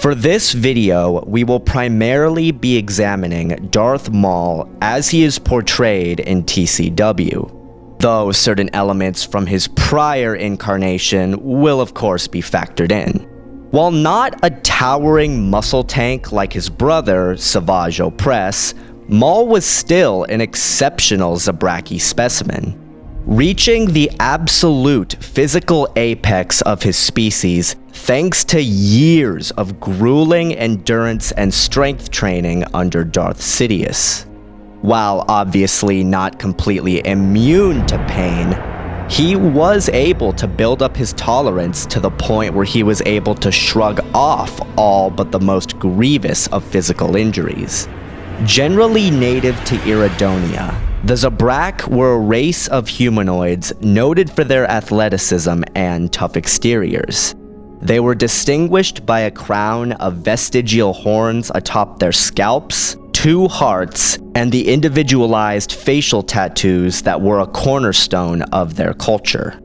For this video, we will primarily be examining Darth Maul as he is portrayed in TCW, though certain elements from his prior incarnation will of course be factored in. While not a towering muscle tank like his brother, Savage Opress, Maul was still an exceptional Zabraki specimen. Reaching the absolute physical apex of his species thanks to years of grueling endurance and strength training under Darth Sidious. While obviously not completely immune to pain, he was able to build up his tolerance to the point where he was able to shrug off all but the most grievous of physical injuries. Generally native to Iridonia, the Zabrak were a race of humanoids noted for their athleticism and tough exteriors. They were distinguished by a crown of vestigial horns atop their scalps, 2 hearts, and the individualized facial tattoos that were a cornerstone of their culture.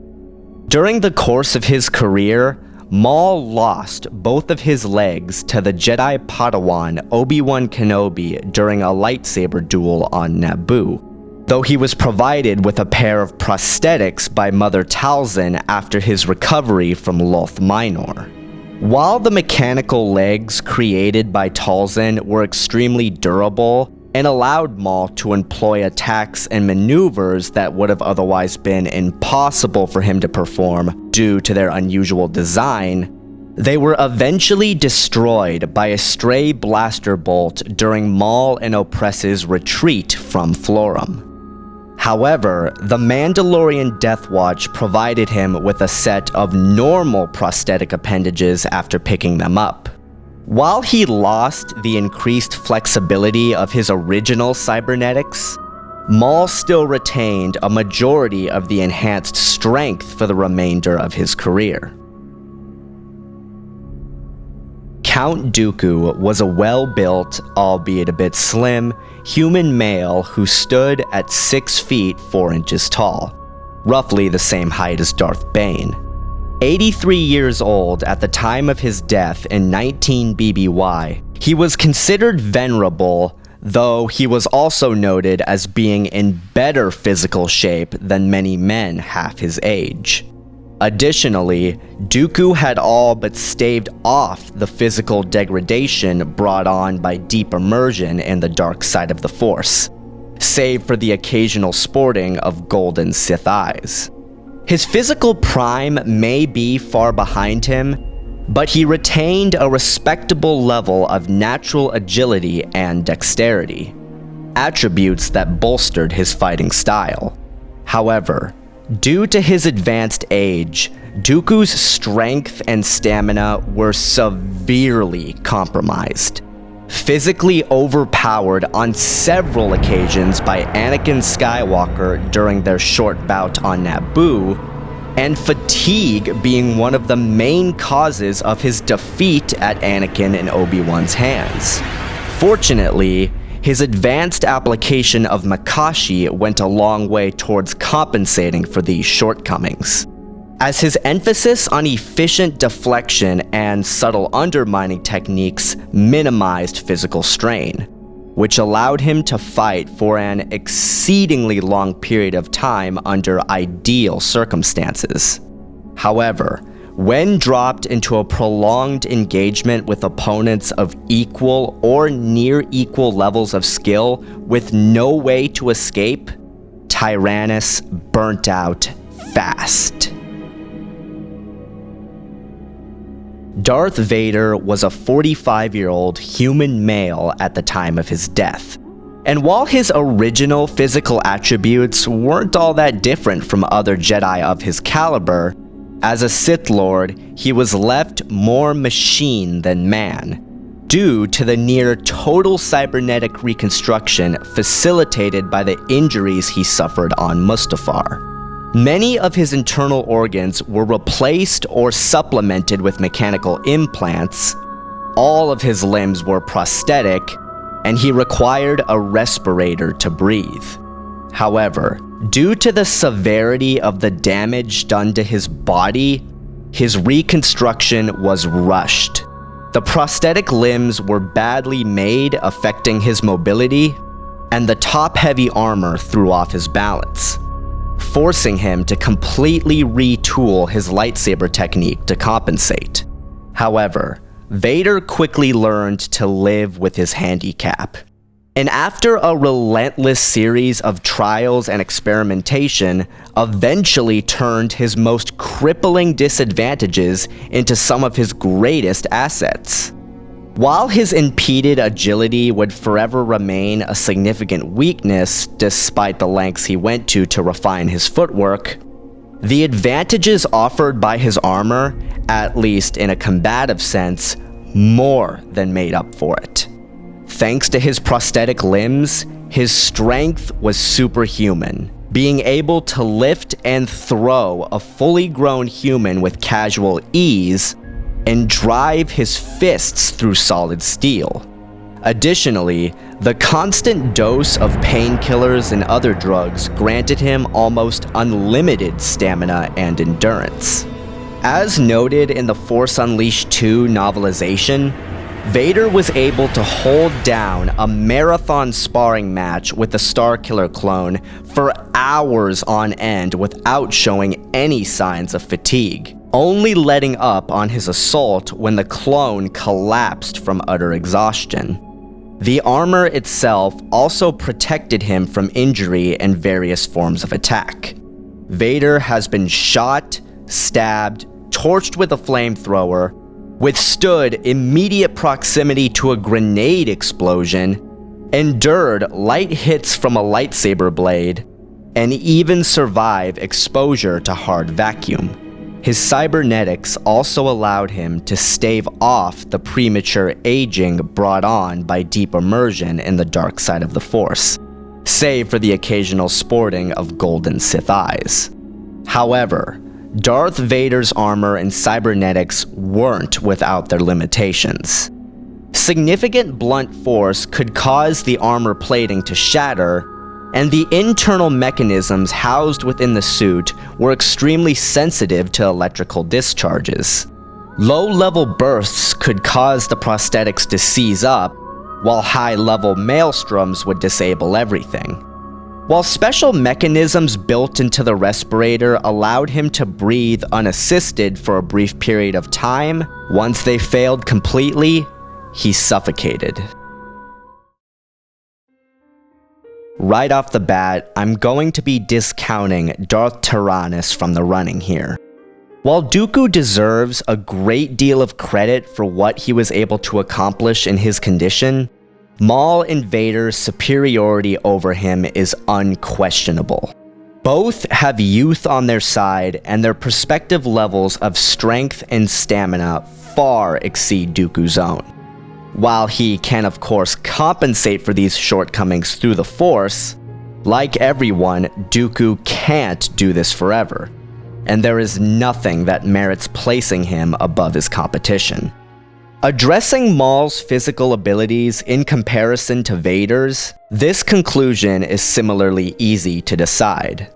During the course of his career, Maul lost both of his legs to the Jedi Padawan Obi-Wan Kenobi during a lightsaber duel on Naboo, though he was provided with a pair of prosthetics by Mother Talzin after his recovery from Loth Minor. While the mechanical legs created by Talzin were extremely durable and allowed Maul to employ attacks and maneuvers that would have otherwise been impossible for him to perform due to their unusual design, they were eventually destroyed by a stray blaster bolt during Maul and Opress's retreat from Florum. However, the Mandalorian Death Watch provided him with a set of normal prosthetic appendages after picking them up. While he lost the increased flexibility of his original cybernetics, Maul still retained a majority of the enhanced strength for the remainder of his career. Count Dooku was a well-built, albeit a bit slim, human male who stood at 6 feet 4 inches tall, roughly the same height as Darth Bane. 83 years old at the time of his death in 19 BBY, he was considered venerable, though he was also noted as being in better physical shape than many men half his age. Additionally, Dooku had all but staved off the physical degradation brought on by deep immersion in the dark side of the Force, save for the occasional sporting of golden Sith eyes. His physical prime may be far behind him, but he retained a respectable level of natural agility and dexterity, attributes that bolstered his fighting style. However, due to his advanced age, Dooku's strength and stamina were severely compromised. Physically overpowered on several occasions by Anakin Skywalker during their short bout on Naboo, and fatigue being one of the main causes of his defeat at Anakin and Obi-Wan's hands. Fortunately, his advanced application of Makashi went a long way towards compensating for these shortcomings, as his emphasis on efficient deflection and subtle undermining techniques minimized physical strain, which allowed him to fight for an exceedingly long period of time under ideal circumstances. However, when dropped into a prolonged engagement with opponents of equal or near equal levels of skill with no way to escape, Tyrannus burnt out fast. Darth Vader was a 45-year-old human male at the time of his death, and while his original physical attributes weren't all that different from other Jedi of his caliber, as a Sith Lord, he was left more machine than man, due to the near total cybernetic reconstruction facilitated by the injuries he suffered on Mustafar. Many of his internal organs were replaced or supplemented with mechanical implants, all of his limbs were prosthetic, and he required a respirator to breathe. However, due to the severity of the damage done to his body, his reconstruction was rushed, The prosthetic limbs were badly made, affecting his mobility, and the top-heavy armor threw off his balance, forcing him to completely retool his lightsaber technique to compensate. However, Vader quickly learned to live with his handicap. And after a relentless series of trials and experimentation, eventually turned his most crippling disadvantages into some of his greatest assets. While his impeded agility would forever remain a significant weakness despite the lengths he went to refine his footwork, the advantages offered by his armor, at least in a combative sense, more than made up for it. Thanks to his prosthetic limbs, his strength was superhuman, being able to lift and throw a fully grown human with casual ease and drive his fists through solid steel. Additionally, the constant dose of painkillers and other drugs granted him almost unlimited stamina and endurance. As noted in the Force Unleashed 2 novelization, Vader was able to hold down a marathon sparring match with the Starkiller clone for hours on end without showing any signs of fatigue, only letting up on his assault when the clone collapsed from utter exhaustion. The armor itself also protected him from injury and various forms of attack. Vader has been shot, stabbed, torched with a flamethrower, withstood immediate proximity to a grenade explosion, endured light hits from a lightsaber blade, and even survived exposure to hard vacuum. His cybernetics also allowed him to stave off the premature aging brought on by deep immersion in the dark side of the Force, save for the occasional sporting of golden Sith eyes. However, Darth Vader's armor and cybernetics weren't without their limitations. Significant blunt force could cause the armor plating to shatter, and the internal mechanisms housed within the suit were extremely sensitive to electrical discharges. Low-level bursts could cause the prosthetics to seize up, while high-level maelstroms would disable everything. While special mechanisms built into the respirator allowed him to breathe unassisted for a brief period of time, once they failed completely, he suffocated. Right off the bat, I'm going to be discounting Darth Tyranus from the running here. While Dooku deserves a great deal of credit for what he was able to accomplish in his condition, Maul and Vader's superiority over him is unquestionable. Both have youth on their side, and their respective levels of strength and stamina far exceed Dooku's own. While he can of course compensate for these shortcomings through the Force, like everyone, Dooku can't do this forever, and there is nothing that merits placing him above his competition. Addressing Maul's physical abilities in comparison to Vader's, this conclusion is similarly easy to decide.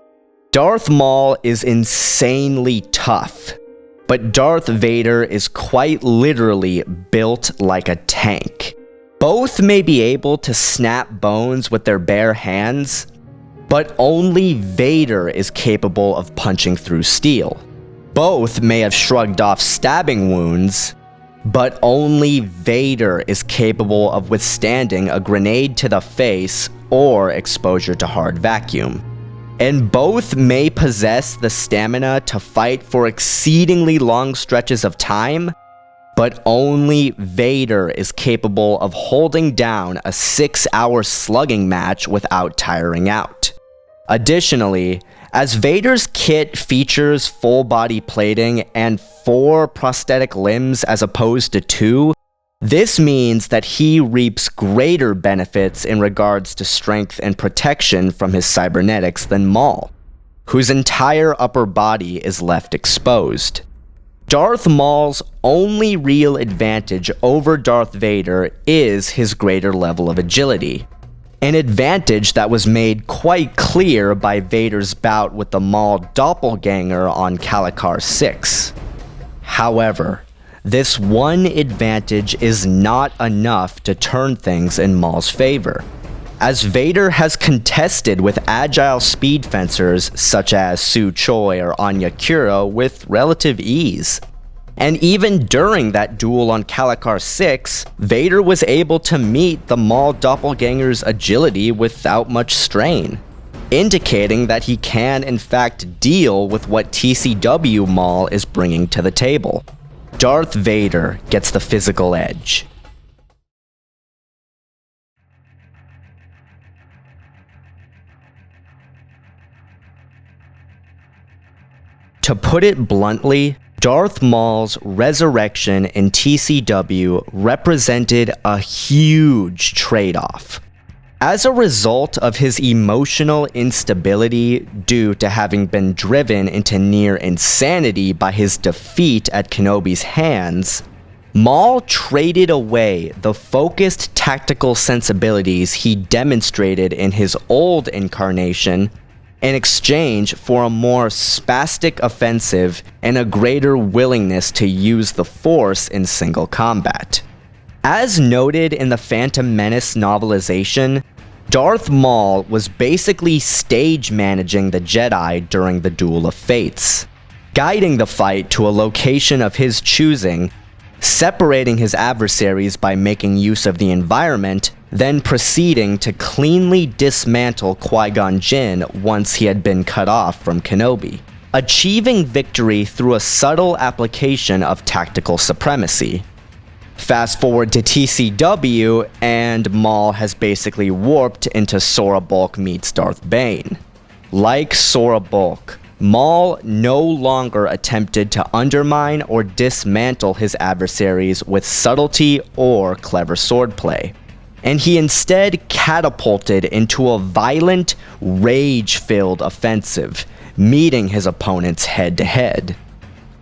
Darth Maul is insanely tough, but Darth Vader is quite literally built like a tank. Both may be able to snap bones with their bare hands, but only Vader is capable of punching through steel. Both may have shrugged off stabbing wounds, but only Vader is capable of withstanding a grenade to the face or exposure to hard vacuum. And both may possess the stamina to fight for exceedingly long stretches of time, but only Vader is capable of holding down a 6-hour slugging match without tiring out. Additionally, as Vader's kit features full body plating and 4 prosthetic limbs as opposed to 2, this means that he reaps greater benefits in regards to strength and protection from his cybernetics than Maul, whose entire upper body is left exposed. Darth Maul's only real advantage over Darth Vader is his greater level of agility, an advantage that was made quite clear by Vader's bout with the Maul doppelganger on Calicar 6. However, this one advantage is not enough to turn things in Maul's favor, as Vader has contested with agile speed fencers such as Su Choi or Anya Kuro with relative ease. And even during that duel on Kalakar 6, Vader was able to meet the Maul doppelganger's agility without much strain, indicating that he can in fact deal with what TCW Maul is bringing to the table. Darth Vader gets the physical edge. To put it bluntly, Darth Maul's resurrection in TCW represented a huge trade-off. As a result of his emotional instability due to having been driven into near insanity by his defeat at Kenobi's hands, Maul traded away the focused tactical sensibilities he demonstrated in his old incarnation in exchange for a more spastic offensive and a greater willingness to use the Force in single combat. As noted in the Phantom Menace novelization, Darth Maul was basically stage managing the Jedi during the Duel of Fates, guiding the fight to a location of his choosing, separating his adversaries by making use of the environment, then proceeding to cleanly dismantle Qui-Gon Jinn once he had been cut off from Kenobi, achieving victory through a subtle application of tactical supremacy. Fast forward to TCW, and Maul has basically warped into Sora Bulk meets Darth Bane. Like Sora Bulk, Maul no longer attempted to undermine or dismantle his adversaries with subtlety or clever swordplay, and he instead catapulted into a violent, rage-filled offensive, meeting his opponents head-to-head.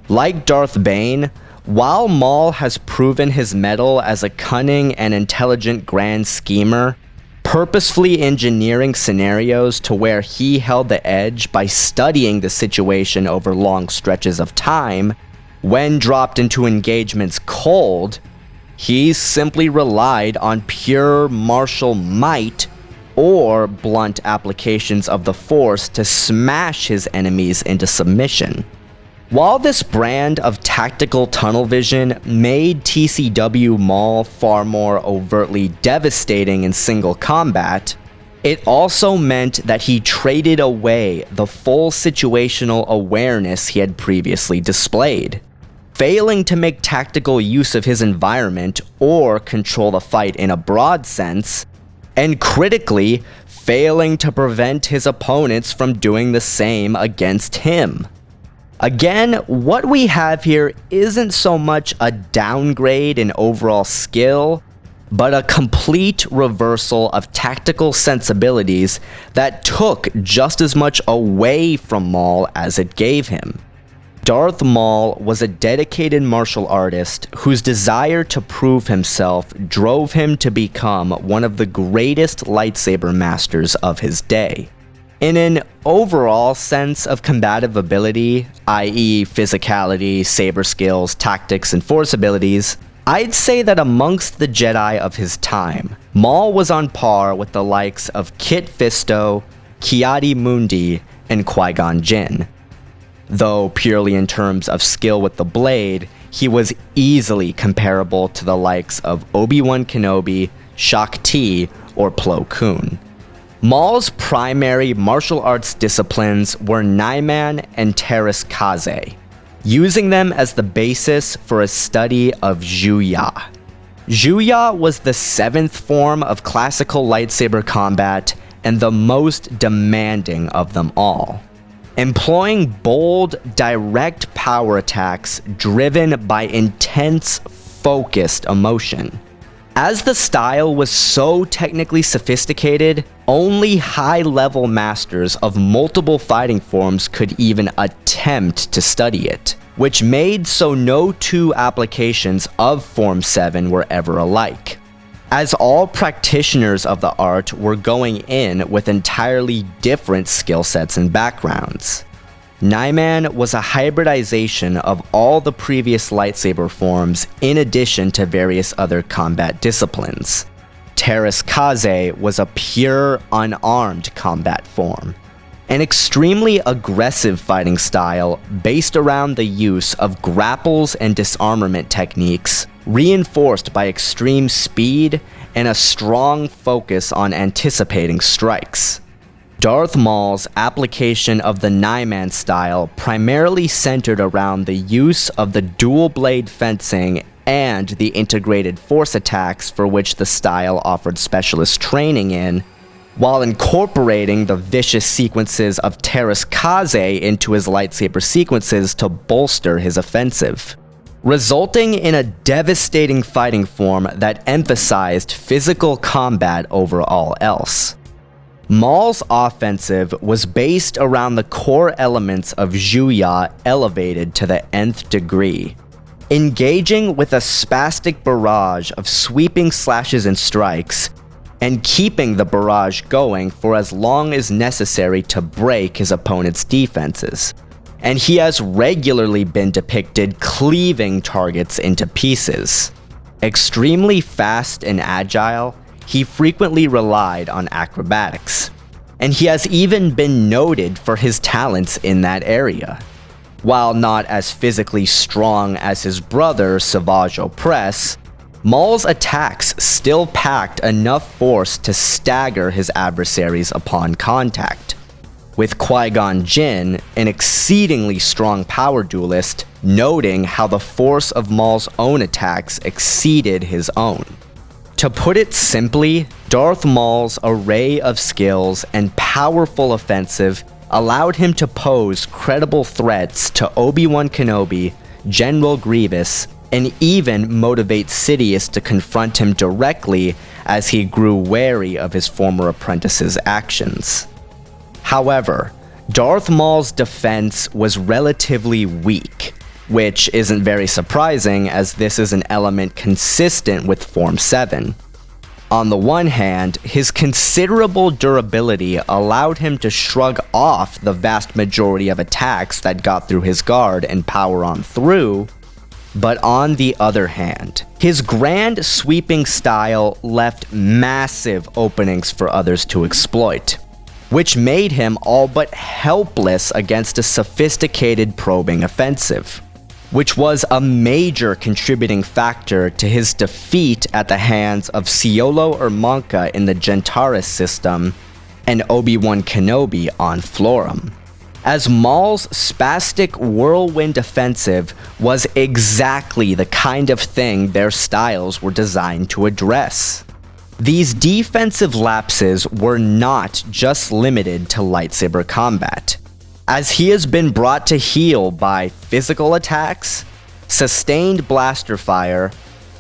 Like Darth Bane, while Maul has proven his mettle as a cunning and intelligent grand schemer, purposefully engineering scenarios to where he held the edge by studying the situation over long stretches of time, when dropped into engagements cold, he simply relied on pure martial might or blunt applications of the Force to smash his enemies into submission. While this brand of tactical tunnel vision made TCW Maul far more overtly devastating in single combat, it also meant that he traded away the full situational awareness he had previously displayed, failing to make tactical use of his environment or control the fight in a broad sense, and critically, failing to prevent his opponents from doing the same against him. Again, what we have here isn't so much a downgrade in overall skill, but a complete reversal of tactical sensibilities that took just as much away from Maul as it gave him. Darth Maul was a dedicated martial artist whose desire to prove himself drove him to become one of the greatest lightsaber masters of his day. In an overall sense of combative ability, i.e. physicality, saber skills, tactics, and force abilities, I'd say that amongst the Jedi of his time, Maul was on par with the likes of Kit Fisto, Ki-Adi-Mundi, and Qui-Gon Jinn. Though purely in terms of skill with the blade, he was easily comparable to the likes of Obi-Wan Kenobi, Shaak Ti, or Plo Koon. Maul's primary martial arts disciplines were Naiman and Teras Kaze, using them as the basis for a study of Zhuya. Zhuya was the 7th form of classical lightsaber combat and the most demanding of them all, employing bold, direct power attacks driven by intense, focused emotion. As the style was so technically sophisticated, only high-level masters of multiple fighting forms could even attempt to study it, which made so no two applications of Form 7 were ever alike, as all practitioners of the art were going in with entirely different skill sets and backgrounds. Nyman was a hybridization of all the previous lightsaber forms in addition to various other combat disciplines. Teräs Käsi was a pure, unarmed combat form. An extremely aggressive fighting style based around the use of grapples and disarmament techniques, reinforced by extreme speed and a strong focus on anticipating strikes. Darth Maul's application of the Nyman style primarily centered around the use of the dual-blade fencing and the integrated force attacks for which the style offered specialist training in, while incorporating the vicious sequences of Teräs Käsi into his lightsaber sequences to bolster his offensive, resulting in a devastating fighting form that emphasized physical combat over all else. Maul's offensive was based around the core elements of Zhuya elevated to the nth degree, engaging with a spastic barrage of sweeping slashes and strikes, and keeping the barrage going for as long as necessary to break his opponent's defenses. And he has regularly been depicted cleaving targets into pieces. Extremely fast and agile, he frequently relied on acrobatics, and he has even been noted for his talents in that area. While not as physically strong as his brother Savage Opress, Maul's attacks still packed enough force to stagger his adversaries upon contact, with Qui-Gon Jinn, an exceedingly strong power duelist, noting how the force of Maul's own attacks exceeded his own. To put it simply, Darth Maul's array of skills and powerful offensive allowed him to pose credible threats to Obi-Wan Kenobi, General Grievous, and even motivate Sidious to confront him directly as he grew wary of his former apprentice's actions. However, Darth Maul's defense was relatively weak, which isn't very surprising as this is an element consistent with Form 7. On the one hand, his considerable durability allowed him to shrug off the vast majority of attacks that got through his guard and power on through, but on the other hand, his grand sweeping style left massive openings for others to exploit, which made him all but helpless against a sophisticated probing offensive, which was a major contributing factor to his defeat at the hands of Ciolo Ermonka in the Gentaris system and Obi-Wan Kenobi on Florum, as Maul's spastic whirlwind offensive was exactly the kind of thing their styles were designed to address. These defensive lapses were not just limited to lightsaber combat, as he has been brought to heel by physical attacks, sustained blaster fire,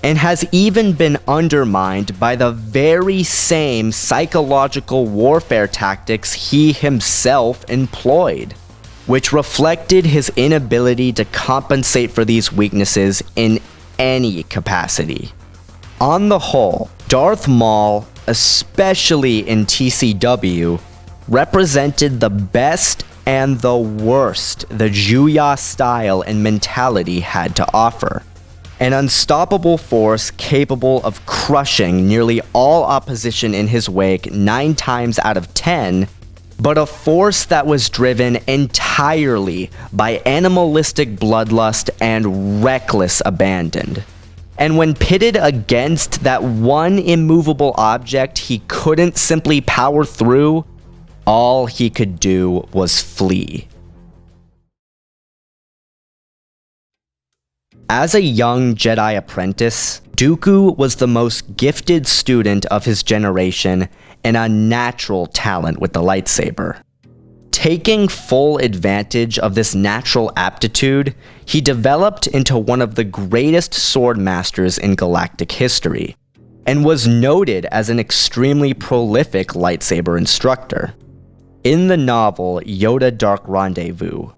and has even been undermined by the very same psychological warfare tactics he himself employed, which reflected his inability to compensate for these weaknesses in any capacity. On the whole, Darth Maul, especially in TCW, represented the best and the worst the Zhuya style and mentality had to offer. An unstoppable force capable of crushing nearly all opposition in his wake 9 times out of 10, but a force that was driven entirely by animalistic bloodlust and reckless abandon. And when pitted against that one immovable object he couldn't simply power through, all he could do was flee. As a young Jedi apprentice, Dooku was the most gifted student of his generation and a natural talent with the lightsaber. Taking full advantage of this natural aptitude, he developed into one of the greatest sword masters in galactic history, and was noted as an extremely prolific lightsaber instructor. In the novel Yoda Dark Rendezvous,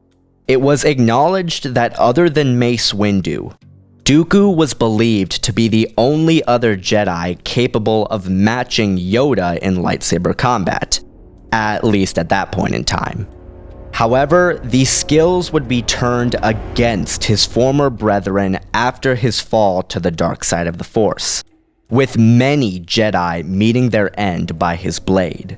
it was acknowledged that other than Mace Windu, Dooku was believed to be the only other Jedi capable of matching Yoda in lightsaber combat, at least at that point in time. However, these skills would be turned against his former brethren after his fall to the dark side of the Force, with many Jedi meeting their end by his blade.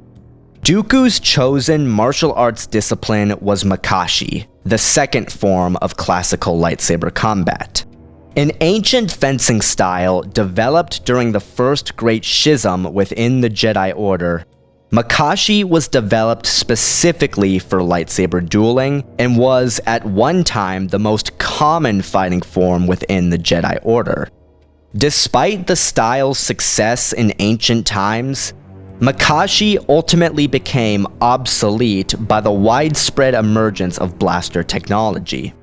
Dooku's chosen martial arts discipline was Makashi, the second form of classical lightsaber combat. An ancient fencing style developed during the first Great Schism within the Jedi Order, Makashi was developed specifically for lightsaber dueling and was at one time the most common fighting form within the Jedi Order. Despite the style's success in ancient times, Makashi ultimately became obsolete by the widespread emergence of blaster technology,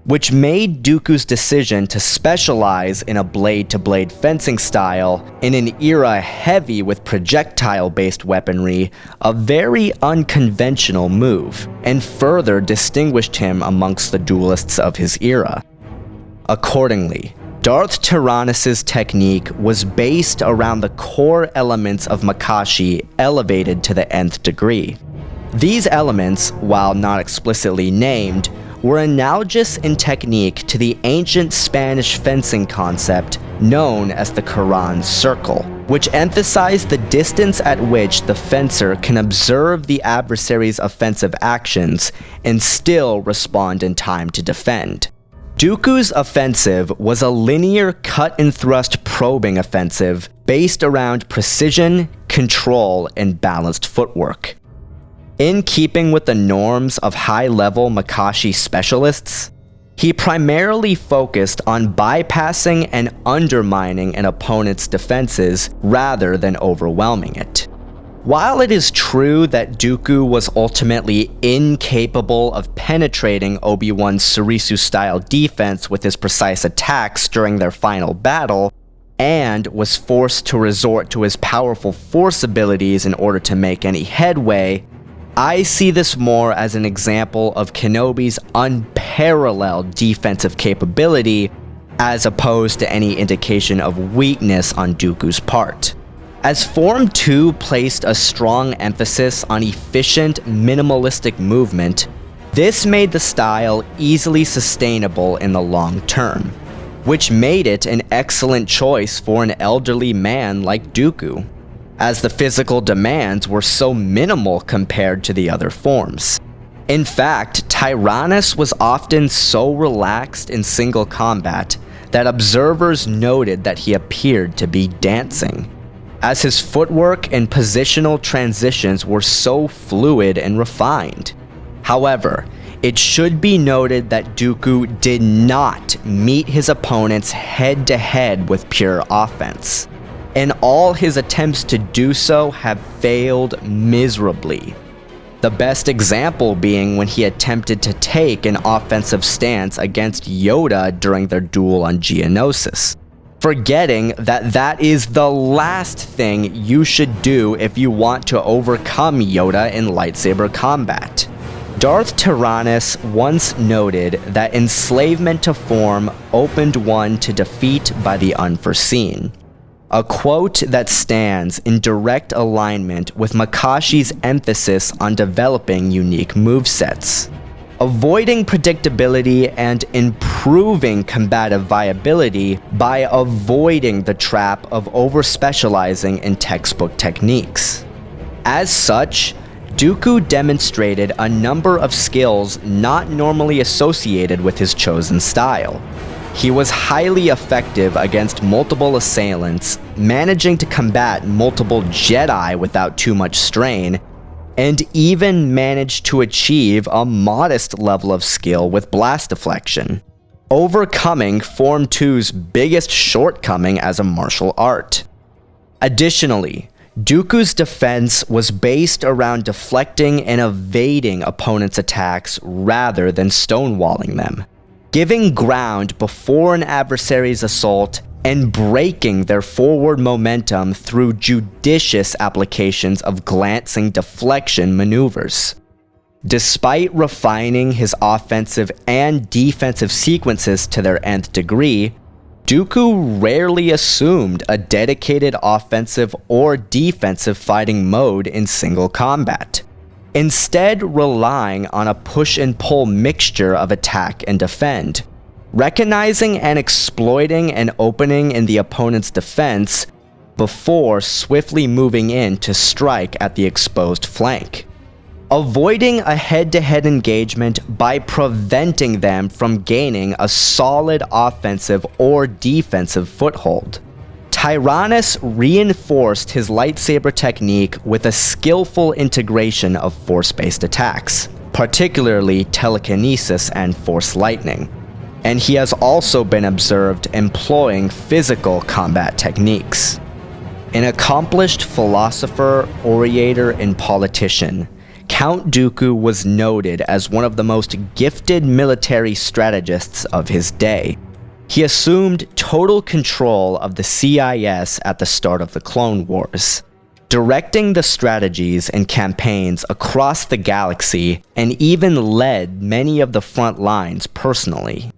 which made Dooku's decision to specialize in a blade-to-blade fencing style in an era heavy with projectile-based weaponry a very unconventional move, and further distinguished him amongst the duelists of his era. Accordingly, Darth Tyranus' technique was based around the core elements of Makashi elevated to the nth degree. These elements, while not explicitly named, were analogous in technique to the ancient Spanish fencing concept known as the Quran's circle, which emphasized the distance at which the fencer can observe the adversary's offensive actions and still respond in time to defend. Dooku's offensive was a linear cut-and-thrust probing offensive based around precision, control, and balanced footwork. In keeping with the norms of high-level Makashi specialists, he primarily focused on bypassing and undermining an opponent's defenses rather than overwhelming it. While it is true that Dooku was ultimately incapable of penetrating Obi-Wan's Surisu-style defense with his precise attacks during their final battle, and was forced to resort to his powerful Force abilities in order to make any headway, I see this more as an example of Kenobi's unparalleled defensive capability, as opposed to any indication of weakness on Dooku's part. As Form 2 placed a strong emphasis on efficient, minimalistic movement, this made the style easily sustainable in the long term, which made it an excellent choice for an elderly man like Dooku, as the physical demands were so minimal compared to the other forms. In fact, Tyranus was often so relaxed in single combat that observers noted that he appeared to be dancing, as his footwork and positional transitions were so fluid and refined. However, it should be noted that Dooku did not meet his opponents head-to-head with pure offense, and all his attempts to do so have failed miserably. The best example being when he attempted to take an offensive stance against Yoda during their duel on Geonosis, forgetting that that is the last thing you should do if you want to overcome Yoda in lightsaber combat. Darth Tyranus once noted that enslavement to form opened one to defeat by the unforeseen, a quote that stands in direct alignment with Makashi's emphasis on developing unique movesets, avoiding predictability and improving combative viability by avoiding the trap of over-specializing in textbook techniques. As such, Dooku demonstrated a number of skills not normally associated with his chosen style. He was highly effective against multiple assailants, managing to combat multiple Jedi without too much strain, and even managed to achieve a modest level of skill with blast deflection, overcoming Form 2's biggest shortcoming as a martial art. Additionally, Dooku's defense was based around deflecting and evading opponents' attacks rather than stonewalling them, giving ground before an adversary's assault and breaking their forward momentum through judicious applications of glancing deflection maneuvers. Despite refining his offensive and defensive sequences to their nth degree, Dooku rarely assumed a dedicated offensive or defensive fighting mode in single combat. instead relying on a push-and-pull mixture of attack and defend, recognizing and exploiting an opening in the opponent's defense before swiftly moving in to strike at the exposed flank, avoiding a head-to-head engagement by preventing them from gaining a solid offensive or defensive foothold. Tyranus reinforced his lightsaber technique with a skillful integration of force-based attacks, particularly telekinesis and force lightning, and he has also been observed employing physical combat techniques. An accomplished philosopher, orator, and politician, Count Dooku was noted as one of the most gifted military strategists of his day. He assumed total control of the CIS at the start of the Clone Wars, directing the strategies and campaigns across the galaxy and even led many of the front lines personally.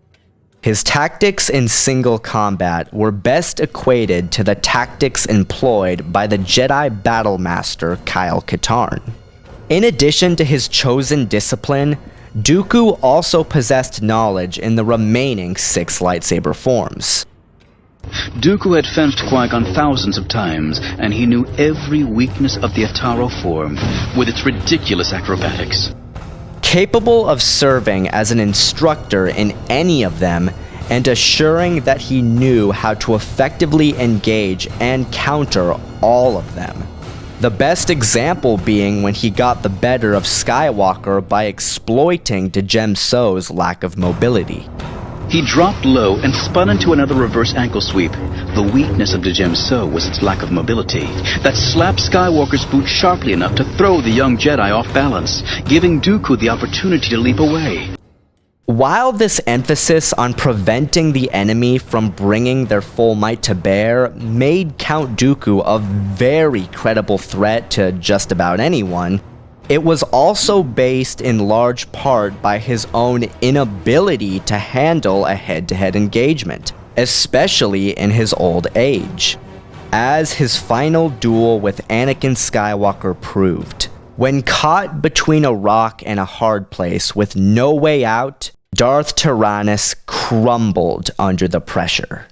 His tactics in single combat were best equated to the tactics employed by the Jedi Battle Master Kyle Katarn. In addition to his chosen discipline, Dooku also possessed knowledge in the remaining 6 lightsaber forms. Dooku had fenced Qui-Gon thousands of times, and he knew every weakness of the Ataro form, with its ridiculous acrobatics. Capable of serving as an instructor in any of them, and assuring that he knew how to effectively engage and counter all of them. The best example being when he got the better of Skywalker by exploiting Djem So's lack of mobility. He dropped low and spun into another reverse ankle sweep. The weakness of Djem So was its lack of mobility. That slapped Skywalker's boot sharply enough to throw the young Jedi off balance, giving Dooku the opportunity to leap away. While this emphasis on preventing the enemy from bringing their full might to bear made Count Dooku a very credible threat to just about anyone, it was also based in large part by his own inability to handle a head-to-head engagement, especially in his old age. As his final duel with Anakin Skywalker proved, when caught between a rock and a hard place with no way out, Darth Tyranus crumbled under the pressure.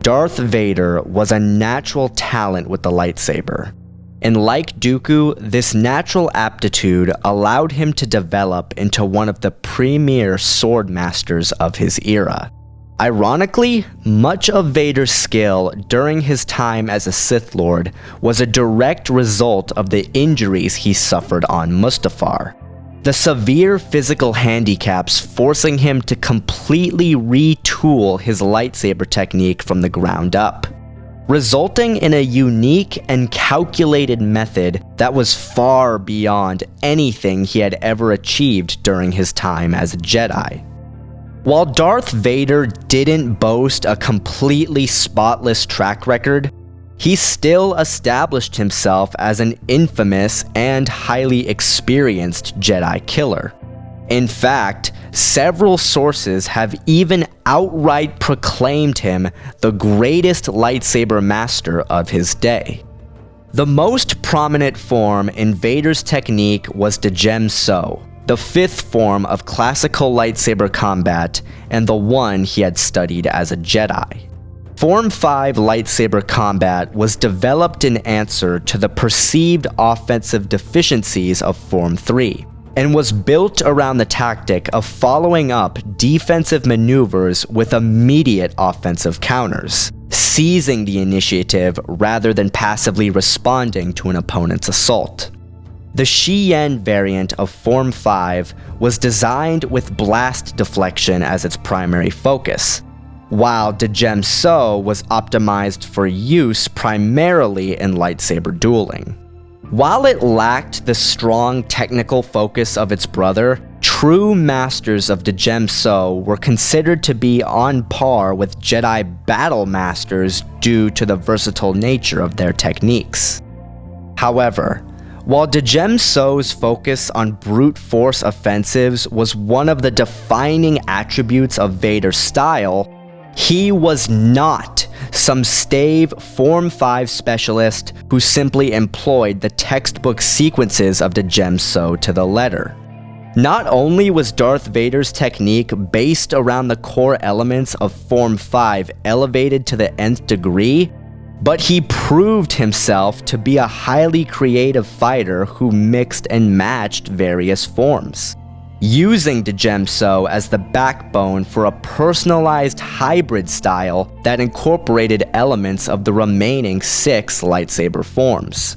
Darth Vader was a natural talent with the lightsaber, and like Dooku, this natural aptitude allowed him to develop into one of the premier sword masters of his era. Ironically, much of Vader's skill during his time as a Sith Lord was a direct result of the injuries he suffered on Mustafar, the severe physical handicaps forcing him to completely retool his lightsaber technique from the ground up, resulting in a unique and calculated method that was far beyond anything he had ever achieved during his time as a Jedi. While Darth Vader didn't boast a completely spotless track record, he still established himself as an infamous and highly experienced Jedi killer. In fact, several sources have even outright proclaimed him the greatest lightsaber master of his day. The most prominent form in Vader's technique was Djem So, the 5th form of classical lightsaber combat and the one he had studied as a Jedi. Form 5 lightsaber combat was developed in answer to the perceived offensive deficiencies of Form 3, and was built around the tactic of following up defensive maneuvers with immediate offensive counters, seizing the initiative rather than passively responding to an opponent's assault. The Shiyan variant of Form 5 was designed with blast deflection as its primary focus, while Djem So was optimized for use primarily in lightsaber dueling. While it lacked the strong technical focus of its brother, true masters of Djem So were considered to be on par with Jedi battle masters due to the versatile nature of their techniques. However, while Djem So's focus on brute force offensives was one of the defining attributes of Vader's style, he was not some stave Form 5 specialist who simply employed the textbook sequences of the Gem So to the letter. Not only was Darth Vader's technique based around the core elements of Form 5 elevated to the nth degree, but he proved himself to be a highly creative fighter who mixed and matched various forms, using the Gem So as the backbone for a personalized hybrid style that incorporated elements of the remaining 6 lightsaber forms.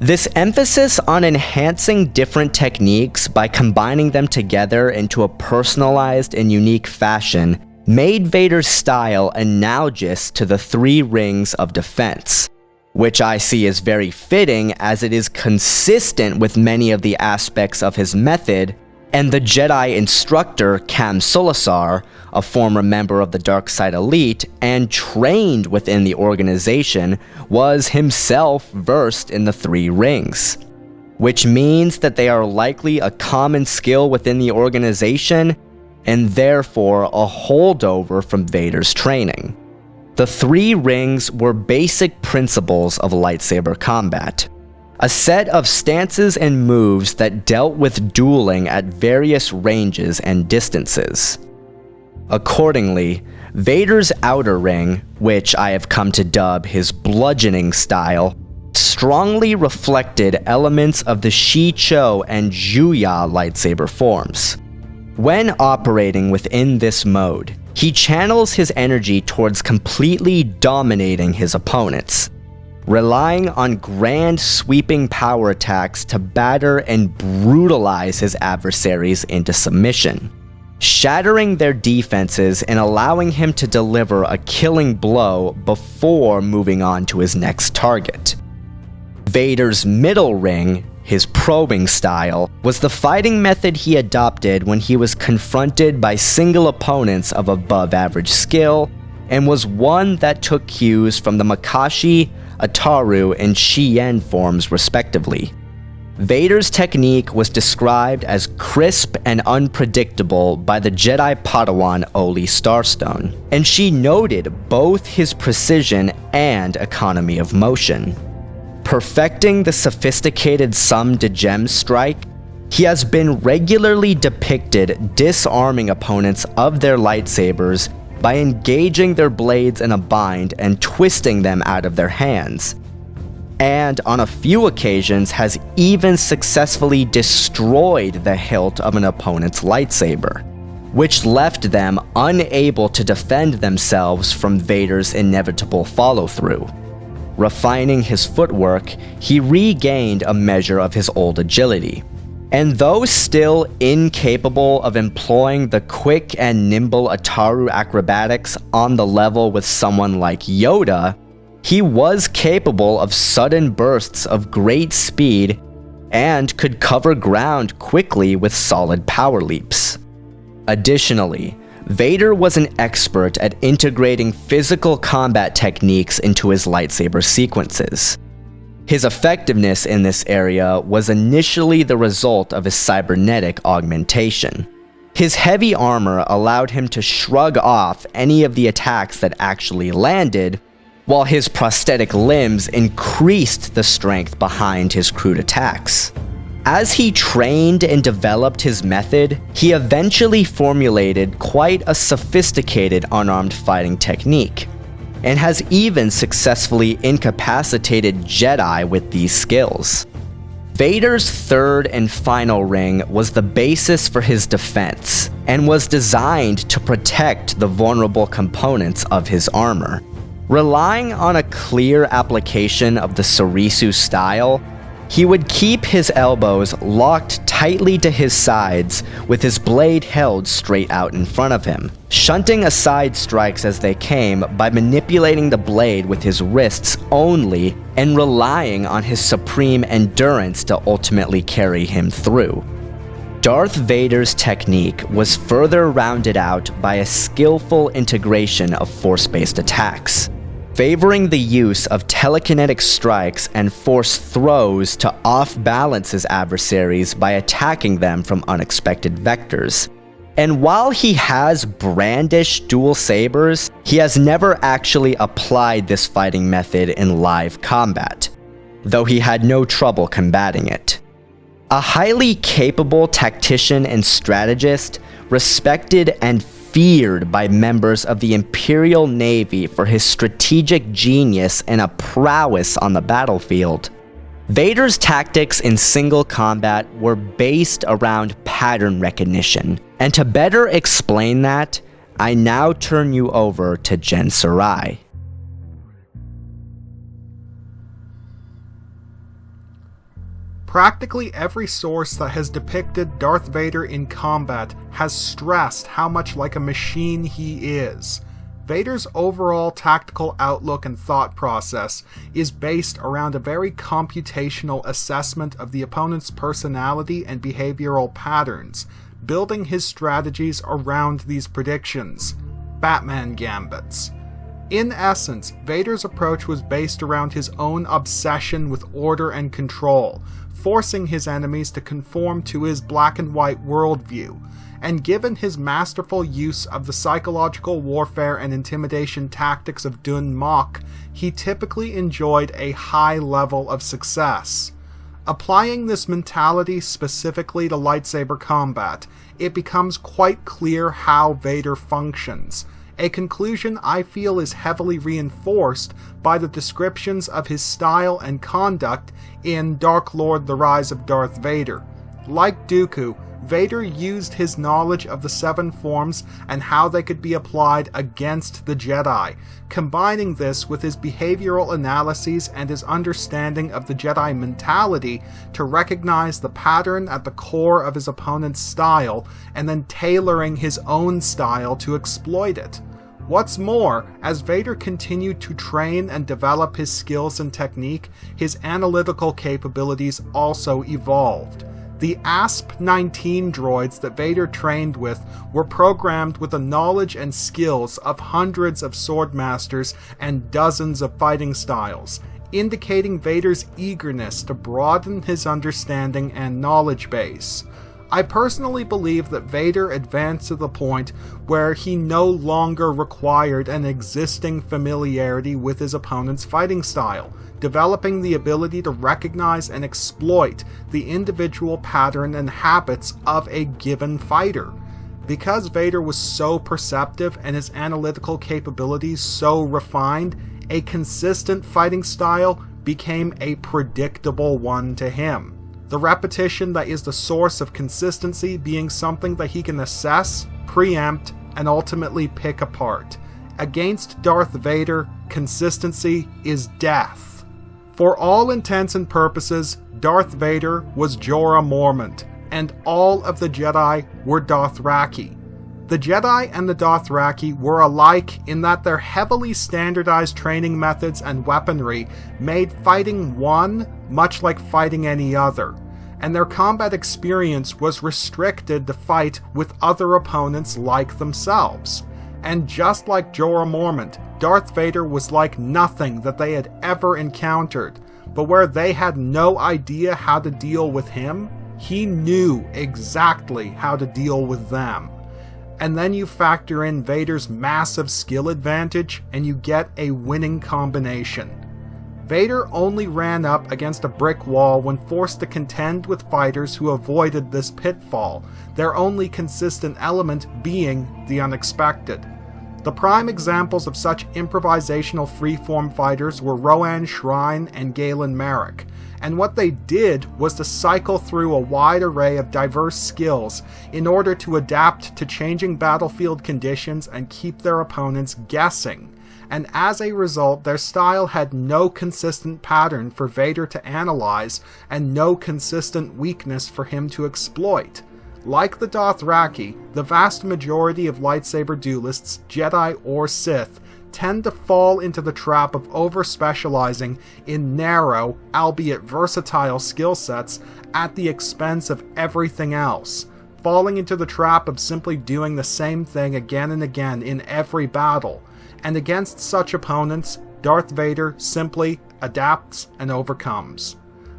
This emphasis on enhancing different techniques by combining them together into a personalized and unique fashion made Vader's style analogous to the 3 rings of defense, which I see as very fitting as it is consistent with many of the aspects of his method, and the Jedi instructor Cam Solasar, a former member of the Dark Side Elite and trained within the organization, was himself versed in the 3 rings, which means that they are likely a common skill within the organization and therefore a holdover from Vader's training. The 3 rings were basic principles of lightsaber combat, a set of stances and moves that dealt with dueling at various ranges and distances. Accordingly, Vader's outer ring, which I have come to dub his bludgeoning style, strongly reflected elements of the Shi-Cho and Juya lightsaber forms. When operating within this mode, he channels his energy towards completely dominating his opponents, relying on grand sweeping power attacks to batter and brutalize his adversaries into submission, shattering their defenses and allowing him to deliver a killing blow before moving on to his next target. Vader's middle ring, his probing style, was the fighting method he adopted when he was confronted by single opponents of above-average skill, and was one that took cues from the Makashi, Ataru, and Shien forms respectively. Vader's technique was described as crisp and unpredictable by the Jedi Padawan Oli Starstone, and she noted both his precision and economy of motion. Perfecting the sophisticated Sum de Gem strike, he has been regularly depicted disarming opponents of their lightsabers by engaging their blades in a bind and twisting them out of their hands, and on a few occasions has even successfully destroyed the hilt of an opponent's lightsaber, which left them unable to defend themselves from Vader's inevitable follow-through. Refining his footwork, he regained a measure of his old agility, and though still incapable of employing the quick and nimble Ataru acrobatics on the level with someone like Yoda, he was capable of sudden bursts of great speed and could cover ground quickly with solid power leaps. Additionally, Vader was an expert at integrating physical combat techniques into his lightsaber sequences. His effectiveness in this area was initially the result of his cybernetic augmentation. His heavy armor allowed him to shrug off any of the attacks that actually landed, while his prosthetic limbs increased the strength behind his crude attacks. As he trained and developed his method, he eventually formulated quite a sophisticated unarmed fighting technique, and has even successfully incapacitated Jedi with these skills. Vader's third and final ring was the basis for his defense, and was designed to protect the vulnerable components of his armor. Relying on a clear application of the Sarisu style, he would keep his elbows locked tightly to his sides with his blade held straight out in front of him, shunting aside strikes as they came by manipulating the blade with his wrists only and relying on his supreme endurance to ultimately carry him through. Darth Vader's technique was further rounded out by a skillful integration of force-based attacks, favoring the use of telekinetic strikes and force throws to off-balance his adversaries by attacking them from unexpected vectors, And while he has brandished dual sabers, he has never actually applied this fighting method in live combat, though he had no trouble combating it. A highly capable tactician and strategist, respected and feared by members of the Imperial Navy for his strategic genius and a prowess on the battlefield. Vader's tactics in single combat were based around pattern recognition, and to better explain that, I now turn you over to Jen Sarai. Practically every source that has depicted Darth Vader in combat has stressed how much like a machine he is. Vader's overall tactical outlook and thought process is based around a very computational assessment of the opponent's personality and behavioral patterns, building his strategies around these predictions. Batman gambits. In essence, Vader's approach was based around his own obsession with order and control, forcing his enemies to conform to his black and white worldview. And given his masterful use of the psychological warfare and intimidation tactics of Dun Mok, he typically enjoyed a high level of success. Applying this mentality specifically to lightsaber combat, it becomes quite clear how Vader functions, a conclusion I feel is heavily reinforced by the descriptions of his style and conduct in Dark Lord: The Rise of Darth Vader. Like Dooku, Vader used his knowledge of the seven forms and how they could be applied against the Jedi, combining this with his behavioral analyses and his understanding of the Jedi mentality to recognize the pattern at the core of his opponent's style, and then tailoring his own style to exploit it. What's more, as Vader continued to train and develop his skills and technique, his analytical capabilities also evolved. The ASP-19 droids that Vader trained with were programmed with the knowledge and skills of hundreds of swordmasters and dozens of fighting styles, indicating Vader's eagerness to broaden his understanding and knowledge base. I personally believe that Vader advanced to the point where he no longer required an existing familiarity with his opponent's fighting style, developing the ability to recognize and exploit the individual pattern and habits of a given fighter. Because Vader was so perceptive and his analytical capabilities so refined, a consistent fighting style became a predictable one to him. The repetition that is the source of consistency being something that he can assess, preempt, and ultimately pick apart. Against Darth Vader, consistency is death. For all intents and purposes, Darth Vader was Jorah Mormont, and all of the Jedi were Dothraki. The Jedi and the Dothraki were alike in that their heavily standardized training methods and weaponry made fighting one much like fighting any other, and their combat experience was restricted to fight with other opponents like themselves. And just like Jorah Mormont, Darth Vader was like nothing that they had ever encountered, but where they had no idea how to deal with him, he knew exactly how to deal with them. And then you factor in Vader's massive skill advantage, and you get a winning combination. Vader only ran up against a brick wall when forced to contend with fighters who avoided this pitfall, their only consistent element being the unexpected. The prime examples of such improvisational freeform fighters were Rohan Shrine and Galen Marek, and what they did was to cycle through a wide array of diverse skills in order to adapt to changing battlefield conditions and keep their opponents guessing. And as a result, their style had no consistent pattern for Vader to analyze and no consistent weakness for him to exploit. Like the Dothraki, the vast majority of lightsaber duelists, Jedi or Sith, tend to fall into the trap of over-specializing in narrow, albeit versatile skill sets at the expense of everything else, falling into the trap of simply doing the same thing again and again in every battle. And against such opponents, Darth Vader simply adapts and overcomes.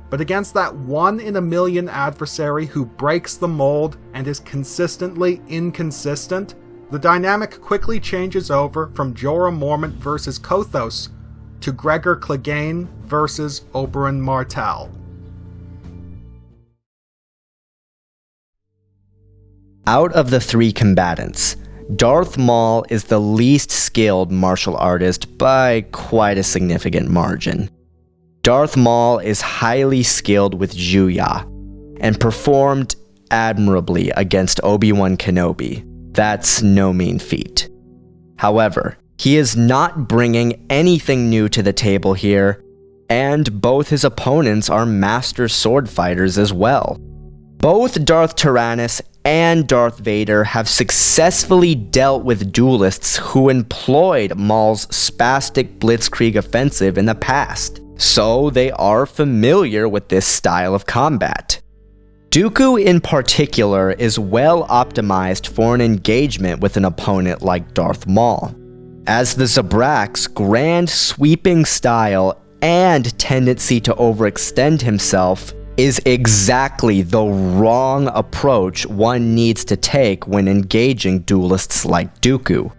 But against that 1 in a million adversary who breaks the mold and is consistently inconsistent, the dynamic quickly changes over from Jorah Mormont versus Kothos to Gregor Clegane versus Oberyn Martell. Out of the 3 combatants, Darth Maul is the least skilled martial artist by quite a significant margin. Darth Maul is highly skilled with Juya, and performed admirably against Obi-Wan Kenobi. That's no mean feat. However, he is not bringing anything new to the table here, and both his opponents are master sword fighters as well. Both Darth Tyranus and Darth Vader have successfully dealt with duelists who employed Maul's spastic blitzkrieg offensive in the past, so they are familiar with this style of combat. Dooku in particular is well optimized for an engagement with an opponent like Darth Maul, as the Zabrak's grand sweeping style and tendency to overextend himself is exactly the wrong approach one needs to take when engaging duelists like Dooku.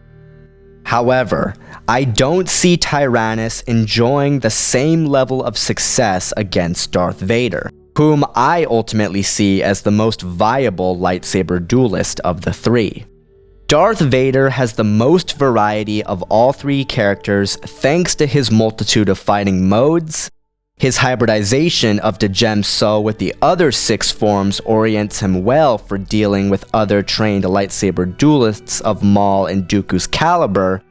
However, I don't see Tyrannus enjoying the same level of success against Darth Vader, whom I ultimately see as the most viable lightsaber duelist of the 3. Darth Vader has the most variety of all 3 characters thanks to his multitude of fighting modes. His hybridization of Djem So with the other 6 forms orients him well for dealing with other trained lightsaber duelists of Maul and Dooku's caliber,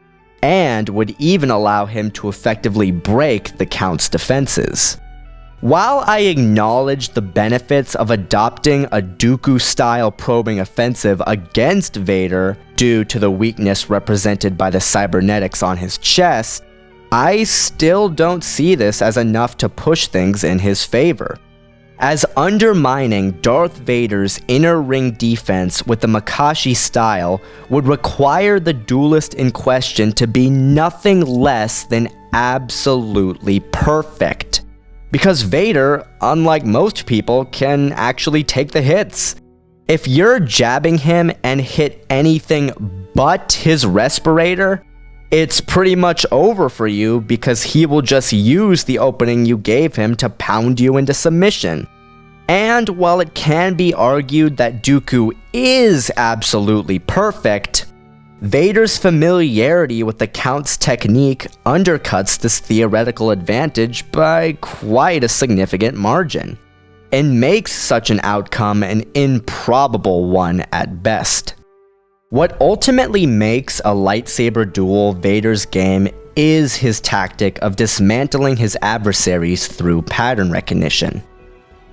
and would even allow him to effectively break the Count's defenses. While I acknowledge the benefits of adopting a Dooku-style probing offensive against Vader due to the weakness represented by the cybernetics on his chest, I still don't see this as enough to push things in his favor, as undermining Darth Vader's inner ring defense with the Makashi style would require the duelist in question to be nothing less than absolutely perfect. Because Vader, unlike most people, can actually take the hits. If you're jabbing him and hit anything but his respirator, it's pretty much over for you because he will just use the opening you gave him to pound you into submission. And while it can be argued that Dooku is absolutely perfect, Vader's familiarity with the Count's technique undercuts this theoretical advantage by quite a significant margin, and makes such an outcome an improbable one at best. What ultimately makes a lightsaber duel Vader's game is his tactic of dismantling his adversaries through pattern recognition.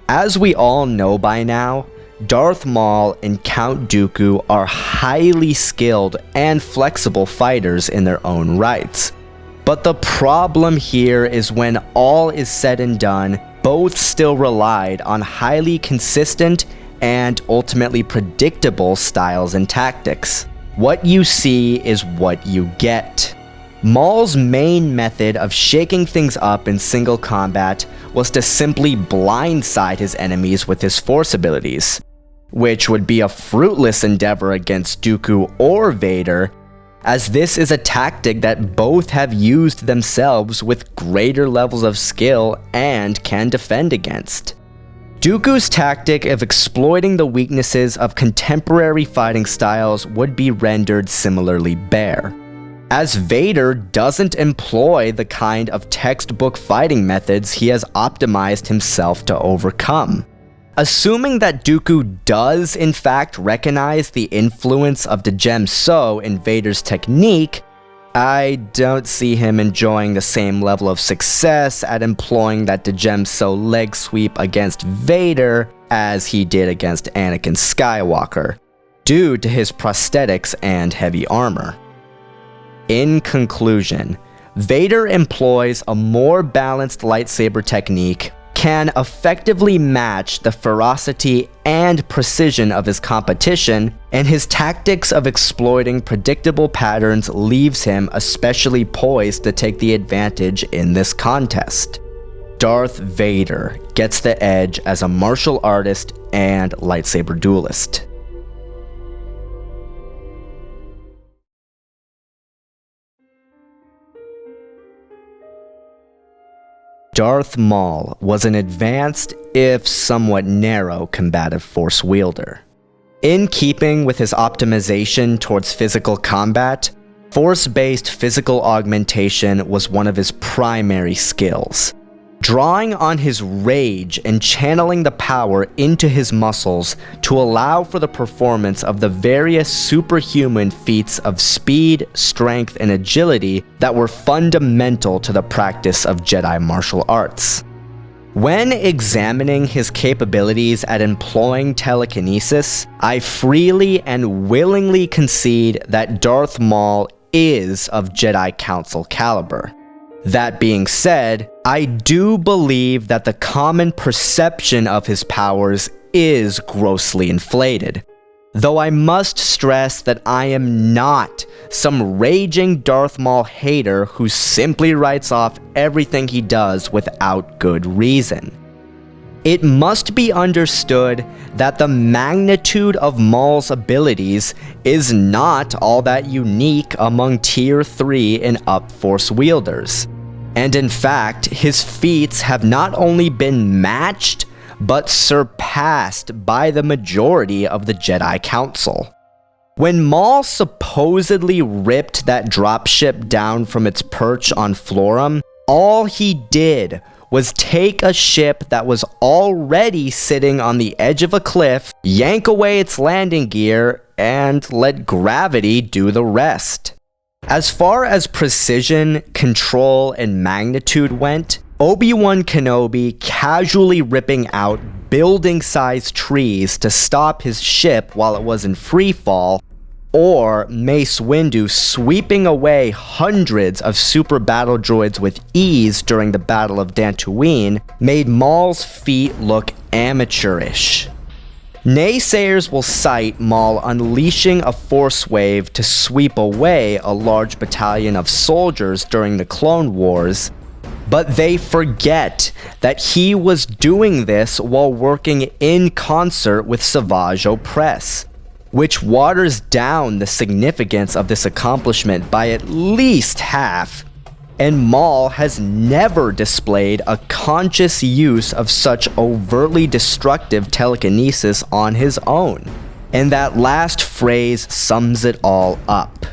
As we all know by now, Darth Maul and Count Dooku are highly skilled and flexible fighters in their own rights. But the problem here is when all is said and done, both still relied on highly consistent and ultimately predictable styles and tactics. What you see is what you get. Maul's main method of shaking things up in single combat was to simply blindside his enemies with his force abilities, which would be a fruitless endeavor against Dooku or Vader, as this is a tactic that both have used themselves with greater levels of skill and can defend against. Dooku's tactic of exploiting the weaknesses of contemporary fighting styles would be rendered similarly bare, as Vader doesn't employ the kind of textbook fighting methods he has optimized himself to overcome. Assuming that Dooku does in fact recognize the influence of Djem So in Vader's technique, I don't see him enjoying the same level of success at employing that Djem So leg sweep against Vader as he did against Anakin Skywalker, due to his prosthetics and heavy armor. In conclusion, Vader employs a more balanced lightsaber technique, can effectively match the ferocity and precision of his competition, and his tactics of exploiting predictable patterns leaves him especially poised to take the advantage in this contest. Darth Vader gets the edge as a martial artist and lightsaber duelist. Darth Maul was an advanced, if somewhat narrow, combative Force wielder. In keeping with his optimization towards physical combat, Force-based physical augmentation was one of his primary skills. Drawing on his rage and channeling the power into his muscles to allow for the performance of the various superhuman feats of speed, strength, and agility that were fundamental to the practice of Jedi martial arts. When examining his capabilities at employing telekinesis, I freely and willingly concede that Darth Maul is of Jedi Council caliber. That being said, I do believe that the common perception of his powers is grossly inflated. Though I must stress that I am not some raging Darth Maul hater who simply writes off everything he does without good reason. It must be understood that the magnitude of Maul's abilities is not all that unique among Tier 3 and up Force wielders. And in fact, his feats have not only been matched, but surpassed by the majority of the Jedi Council. When Maul supposedly ripped that dropship down from its perch on Florum, all he did was take a ship that was already sitting on the edge of a cliff, yank away its landing gear, and let gravity do the rest. As far as precision, control, and magnitude went, Obi-Wan Kenobi casually ripping out building-sized trees to stop his ship while it was in free fall, or Mace Windu sweeping away hundreds of super battle droids with ease during the Battle of Dantooine, made Maul's feat look amateurish. Naysayers will cite Maul unleashing a force wave to sweep away a large battalion of soldiers during the Clone Wars, but they forget that he was doing this while working in concert with Savage Opress, which waters down the significance of this accomplishment by at least half, and Maul has never displayed a conscious use of such overtly destructive telekinesis on his own. And that last phrase sums it all up.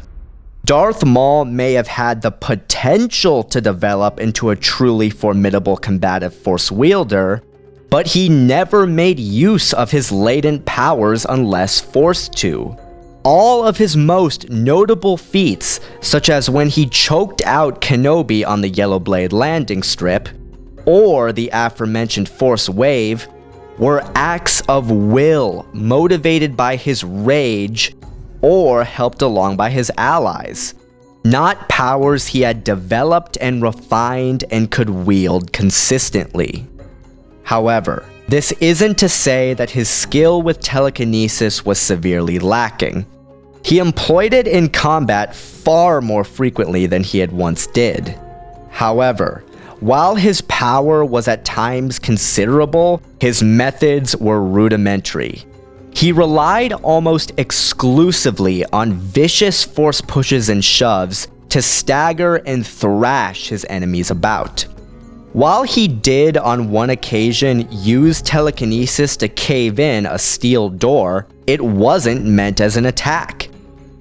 Darth Maul may have had the potential to develop into a truly formidable combative Force wielder, but he never made use of his latent powers unless forced to. All of his most notable feats, such as when he choked out Kenobi on the Yellow Blade landing strip, or the aforementioned Force Wave, were acts of will motivated by his rage or helped along by his allies, not powers he had developed and refined and could wield consistently. However, this isn't to say that his skill with telekinesis was severely lacking. He employed it in combat far more frequently than he had once did. However, while his power was at times considerable, his methods were rudimentary. He relied almost exclusively on vicious force pushes and shoves to stagger and thrash his enemies about. While he did on one occasion use telekinesis to cave in a steel door, it wasn't meant as an attack.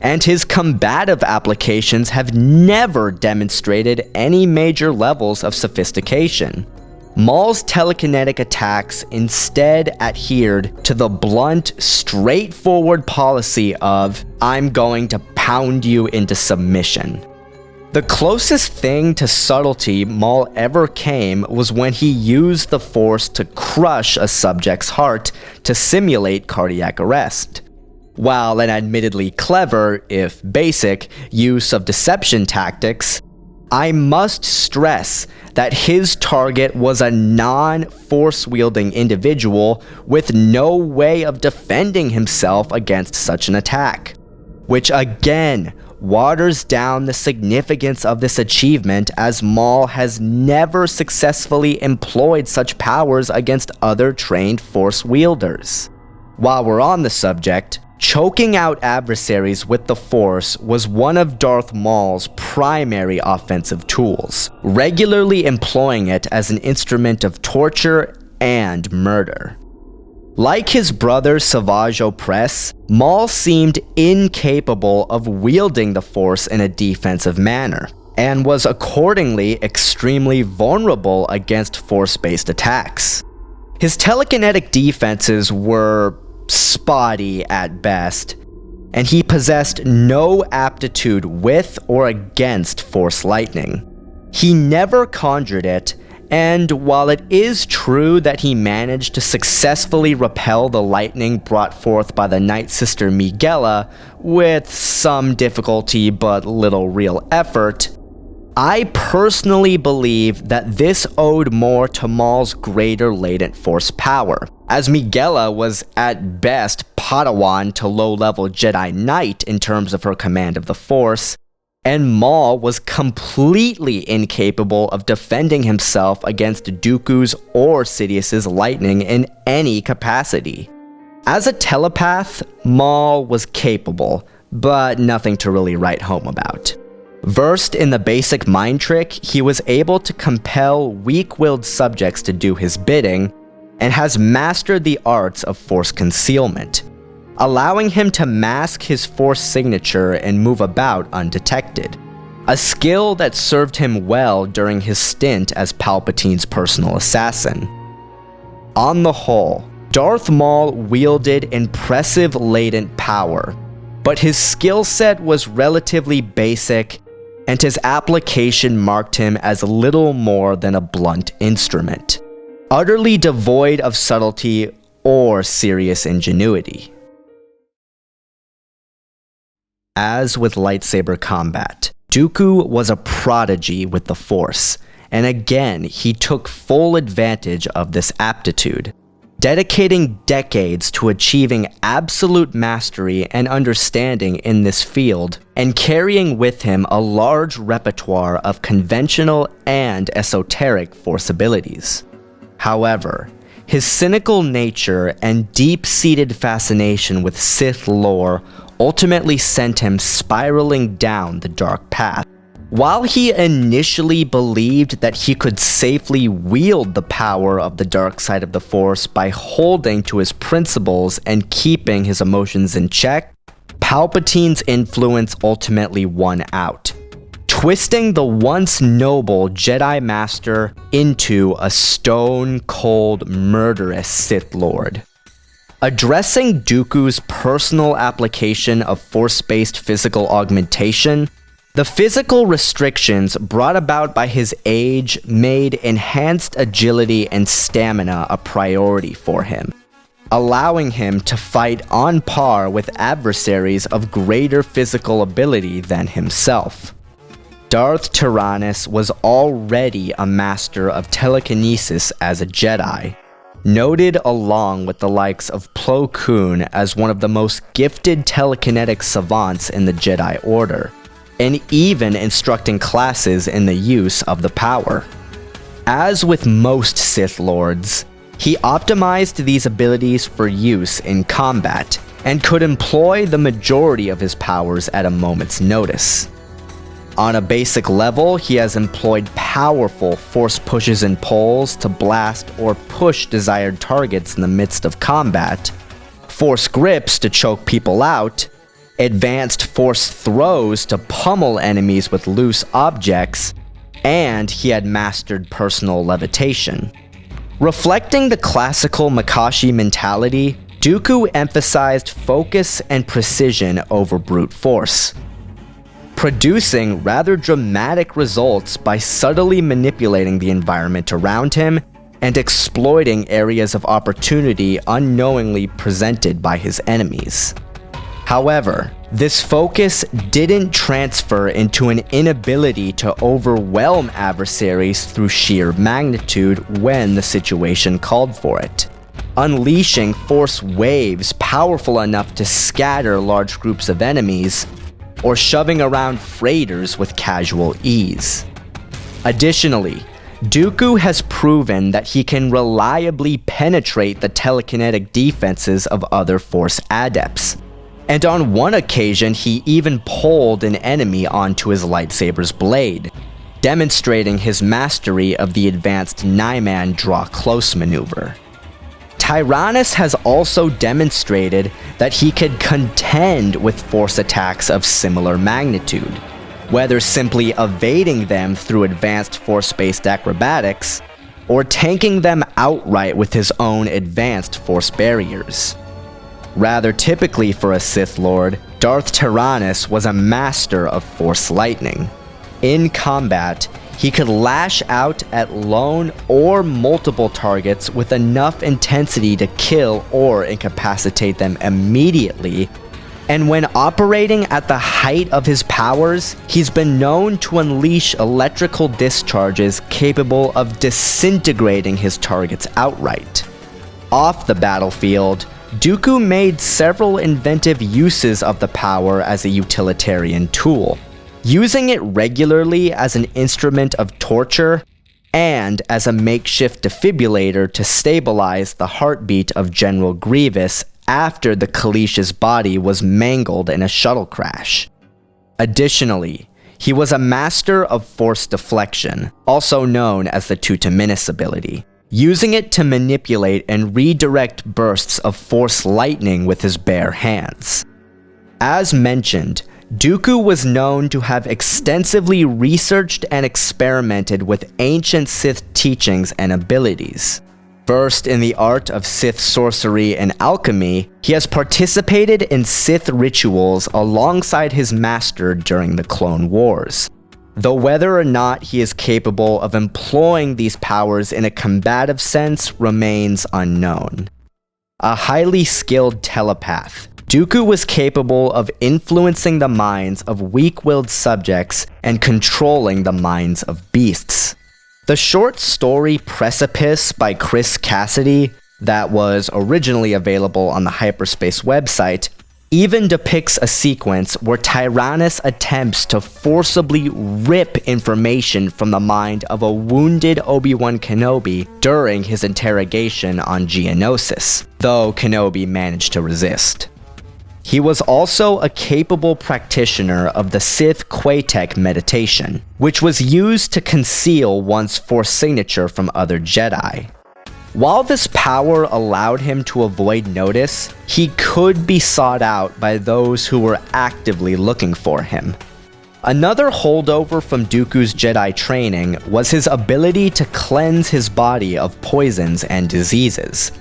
And his combative applications have never demonstrated any major levels of sophistication. Maul's telekinetic attacks instead adhered to the blunt, straightforward policy of, "I'm going to pound you into submission." The closest thing to subtlety Maul ever came was when he used the Force to crush a subject's heart to simulate cardiac arrest. While an admittedly clever, if basic, use of deception tactics, I must stress that his target was a non-force-wielding individual with no way of defending himself against such an attack. which again waters down the significance of this achievement, as Maul has never successfully employed such powers against other trained Force wielders. While we're on the subject, choking out adversaries with the Force was one of Darth Maul's primary offensive tools, regularly employing it as an instrument of torture and murder. Like his brother Savage Opress, Maul seemed incapable of wielding the Force in a defensive manner, and was accordingly extremely vulnerable against Force-based attacks. His telekinetic defenses were spotty at best, and he possessed no aptitude with or against Force lightning. He never conjured it, and while it is true that he managed to successfully repel the lightning brought forth by the Night Sister Miguela with some difficulty but little real effort, I personally believe that this owed more to Maul's greater latent Force power, as Miguela was at best Padawan to low-level Jedi Knight in terms of her command of the Force, and Maul was completely incapable of defending himself against Dooku's or Sidious's lightning in any capacity. As a telepath, Maul was capable, but nothing to really write home about. Versed in the basic mind trick, he was able to compel weak-willed subjects to do his bidding, and has mastered the arts of Force concealment, allowing him to mask his Force signature and move about undetected, a skill that served him well during his stint as Palpatine's personal assassin. On the whole, Darth Maul wielded impressive latent power, but his skill set was relatively basic, and his application marked him as little more than a blunt instrument, utterly devoid of subtlety or serious ingenuity. As with lightsaber combat, Dooku was a prodigy with the Force, and again he took full advantage of this aptitude, dedicating decades to achieving absolute mastery and understanding in this field, and carrying with him a large repertoire of conventional and esoteric Force abilities. However, his cynical nature and deep-seated fascination with Sith lore ultimately sent him spiraling down the dark path. While he initially believed that he could safely wield the power of the dark side of the Force by holding to his principles and keeping his emotions in check, Palpatine's influence ultimately won out, twisting the once noble Jedi Master into a stone-cold, murderous Sith Lord. Addressing Dooku's personal application of Force-based physical augmentation, the physical restrictions brought about by his age made enhanced agility and stamina a priority for him, allowing him to fight on par with adversaries of greater physical ability than himself. Darth Tyranus was already a master of telekinesis as a Jedi, noted along with the likes of Plo Koon as one of the most gifted telekinetic savants in the Jedi Order, and even instructing classes in the use of the power. As with most Sith Lords, he optimized these abilities for use in combat, and could employ the majority of his powers at a moment's notice. On a basic level, he has employed powerful Force pushes and pulls to blast or push desired targets in the midst of combat, Force grips to choke people out, advanced Force throws to pummel enemies with loose objects, and he had mastered personal levitation. Reflecting the classical Makashi mentality, Dooku emphasized focus and precision over brute force, producing rather dramatic results by subtly manipulating the environment around him and exploiting areas of opportunity unknowingly presented by his enemies. However, this focus didn't transfer into an inability to overwhelm adversaries through sheer magnitude when the situation called for it. unleashing force waves powerful enough to scatter large groups of enemies, or shoving around freighters with casual ease. Additionally, Dooku has proven that he can reliably penetrate the telekinetic defenses of other Force adepts, and on one occasion he even pulled an enemy onto his lightsaber's blade, demonstrating his mastery of the advanced Nyman draw-close maneuver. Tyranus has also demonstrated that he could contend with Force attacks of similar magnitude, whether simply evading them through advanced Force-based acrobatics, or tanking them outright with his own advanced Force barriers. Rather typically for a Sith Lord, Darth Tyranus was a master of Force lightning. In combat, he could lash out at lone or multiple targets with enough intensity to kill or incapacitate them immediately, and when operating at the height of his powers, he's been known to unleash electrical discharges capable of disintegrating his targets outright. Off the battlefield, Dooku made several inventive uses of the power as a utilitarian tool, using it regularly as an instrument of torture and as a makeshift defibrillator to stabilize the heartbeat of General Grievous after the Kalish's body was mangled in a shuttle crash. Additionally, he was a master of Force deflection, also known as the Tutaminis ability, using it to manipulate and redirect bursts of Force lightning with his bare hands. As mentioned, Dooku was known to have extensively researched and experimented with ancient Sith teachings and abilities. Versed in the art of Sith sorcery and alchemy, he has participated in Sith rituals alongside his master during the Clone Wars, though whether or not he is capable of employing these powers in a combative sense remains unknown. A highly skilled telepath, Dooku was capable of influencing the minds of weak-willed subjects and controlling the minds of beasts. The short story Precipice by Chris Cassidy, that was originally available on the Hyperspace website, even depicts a sequence where Tyrannus attempts to forcibly rip information from the mind of a wounded Obi-Wan Kenobi during his interrogation on Geonosis, though Kenobi managed to resist. He was also a capable practitioner of the Sith Quatek meditation, which was used to conceal one's Force signature from other Jedi. While this power allowed him to avoid notice, he could be sought out by those who were actively looking for him. Another holdover from Dooku's Jedi training was his ability to cleanse his body of poisons and diseases,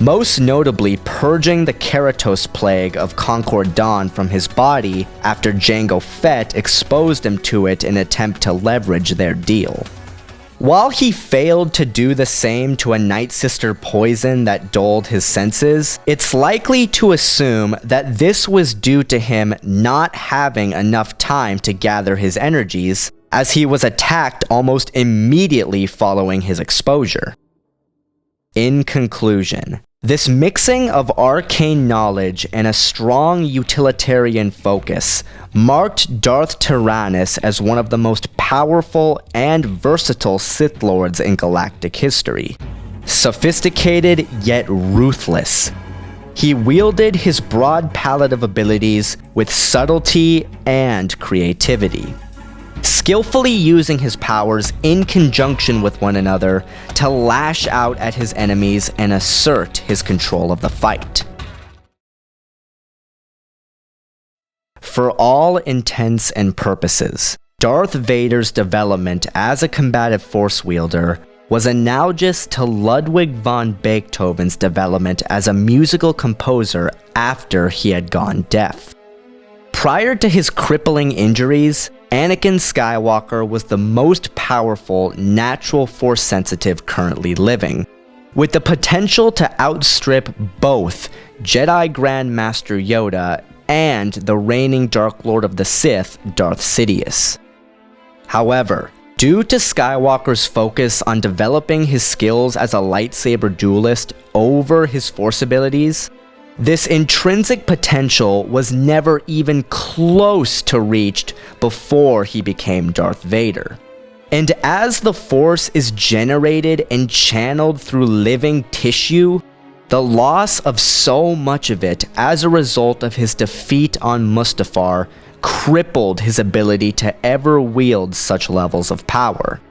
most notably purging the Keratos plague of Concord Dawn from his body after Jango Fett exposed him to it in an attempt to leverage their deal. While he failed to do the same to a Night Sister poison that dulled his senses, it's likely to assume that this was due to him not having enough time to gather his energies, as he was attacked almost immediately following his exposure. In conclusion, this mixing of arcane knowledge and a strong utilitarian focus marked Darth Tyranus as one of the most powerful and versatile Sith Lords in galactic history. Sophisticated yet ruthless, he wielded his broad palette of abilities with subtlety and creativity, skillfully using his powers in conjunction with one another to lash out at his enemies and assert his control of the fight. For all intents and purposes, Darth Vader's development as a combative Force wielder was analogous to Ludwig von Beethoven's development as a musical composer after he had gone deaf. Prior to his crippling injuries, Anakin Skywalker was the most powerful natural Force sensitive currently living, with the potential to outstrip both Jedi Grand Master Yoda and the reigning Dark Lord of the Sith, Darth Sidious. However, Due to Skywalker's focus on developing his skills as a lightsaber duelist over his Force abilities, this intrinsic potential was never even close to reached before he became Darth Vader. And as the Force is generated and channeled through living tissue, the loss of so much of it as a result of his defeat on Mustafar crippled his ability to ever wield such levels of power.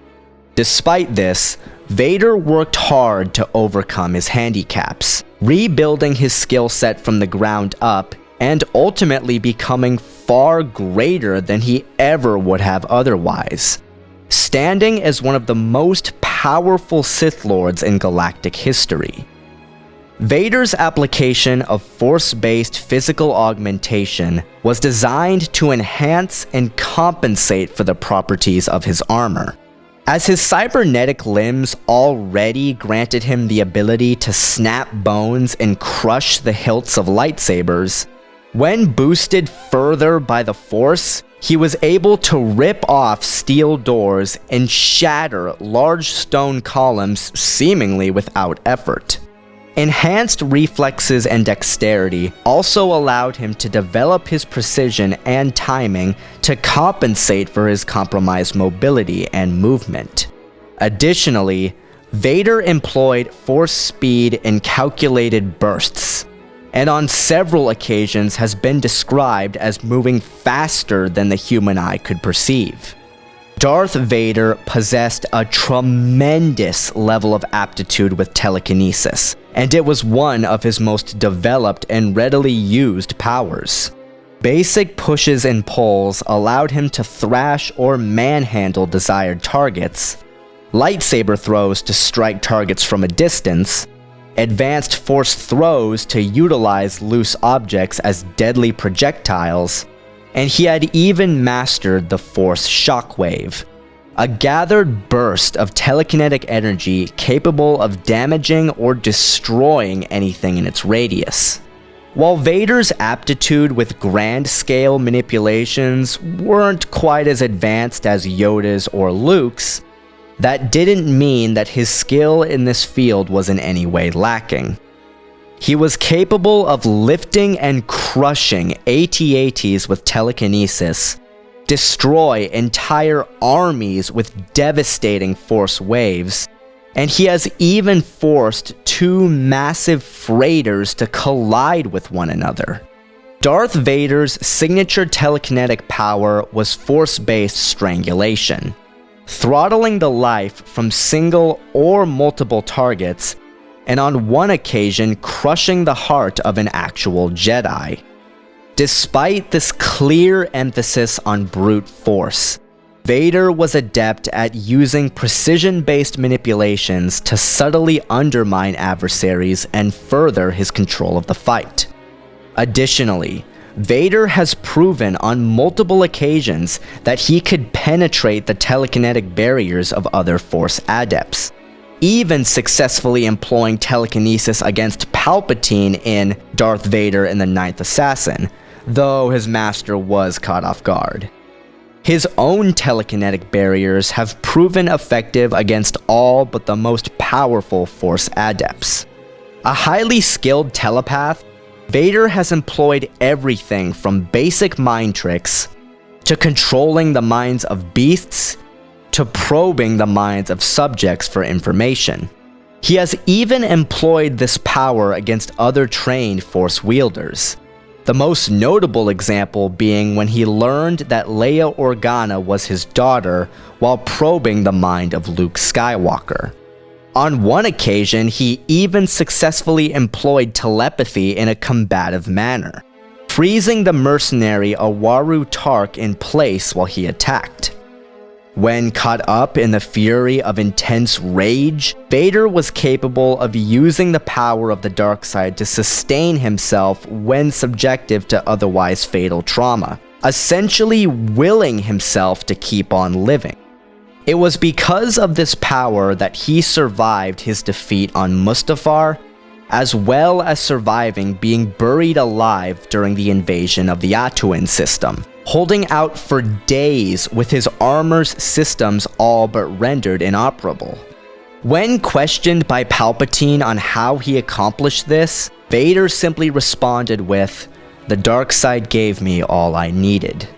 Despite this, Vader worked hard to overcome his handicaps, rebuilding his skill set from the ground up and ultimately becoming far greater than he ever would have otherwise, standing as one of the most powerful Sith Lords in galactic history. Vader's application of Force-based physical augmentation was designed to enhance and compensate for the properties of his armor. As his cybernetic limbs already granted him the ability to snap bones and crush the hilts of lightsabers, when boosted further by the Force, he was able to rip off steel doors and shatter large stone columns seemingly without effort. Enhanced reflexes and dexterity also allowed him to develop his precision and timing to compensate for his compromised mobility and movement. Additionally, Vader employed Force speed in calculated bursts, and on several occasions has been described as moving faster than the human eye could perceive. Darth Vader possessed a tremendous level of aptitude with telekinesis, and it was one of his most developed and readily used powers. Basic pushes and pulls allowed him to thrash or manhandle desired targets, lightsaber throws to strike targets from a distance, advanced Force throws to utilize loose objects as deadly projectiles, and he had even mastered the Force Shockwave, a gathered burst of telekinetic energy capable of damaging or destroying anything in its radius. While Vader's aptitude with grand-scale manipulations weren't quite as advanced as Yoda's or Luke's, that didn't mean that his skill in this field was in any way lacking. He was capable of lifting and crushing AT-ATs with telekinesis, destroy entire armies with devastating Force waves, and he has even forced two massive freighters to collide with one another. Darth Vader's signature telekinetic power was Force-based strangulation, throttling the life from single or multiple targets, and on one occasion crushing the heart of an actual Jedi. Despite this clear emphasis on brute force, Vader was adept at using precision-based manipulations to subtly undermine adversaries and further his control of the fight. Additionally, Vader has proven on multiple occasions that he could penetrate the telekinetic barriers of other Force adepts, even successfully employing telekinesis against Palpatine in Darth Vader and the Ninth Assassin, though his master was caught off guard. His own telekinetic barriers have proven effective against all but the most powerful Force adepts. A highly skilled telepath, Vader has employed everything from basic mind tricks to controlling the minds of beasts to probing the minds of subjects for information. He has even employed this power against other trained Force wielders, the most notable example being when he learned that Leia Organa was his daughter while probing the mind of Luke Skywalker. On one occasion, he even successfully employed telepathy in a combative manner, freezing the mercenary Awaru Tark in place while he attacked. When caught up in the fury of intense rage, Vader was capable of using the power of the dark side to sustain himself when subjective to otherwise fatal trauma, essentially willing himself to keep on living. It was because of this power that he survived his defeat on Mustafar as well as surviving being buried alive during the invasion of the Atuan system, holding out for days with his armor's systems all but rendered inoperable. When questioned by Palpatine on how he accomplished this, Vader simply responded with, "The dark side gave me all I needed."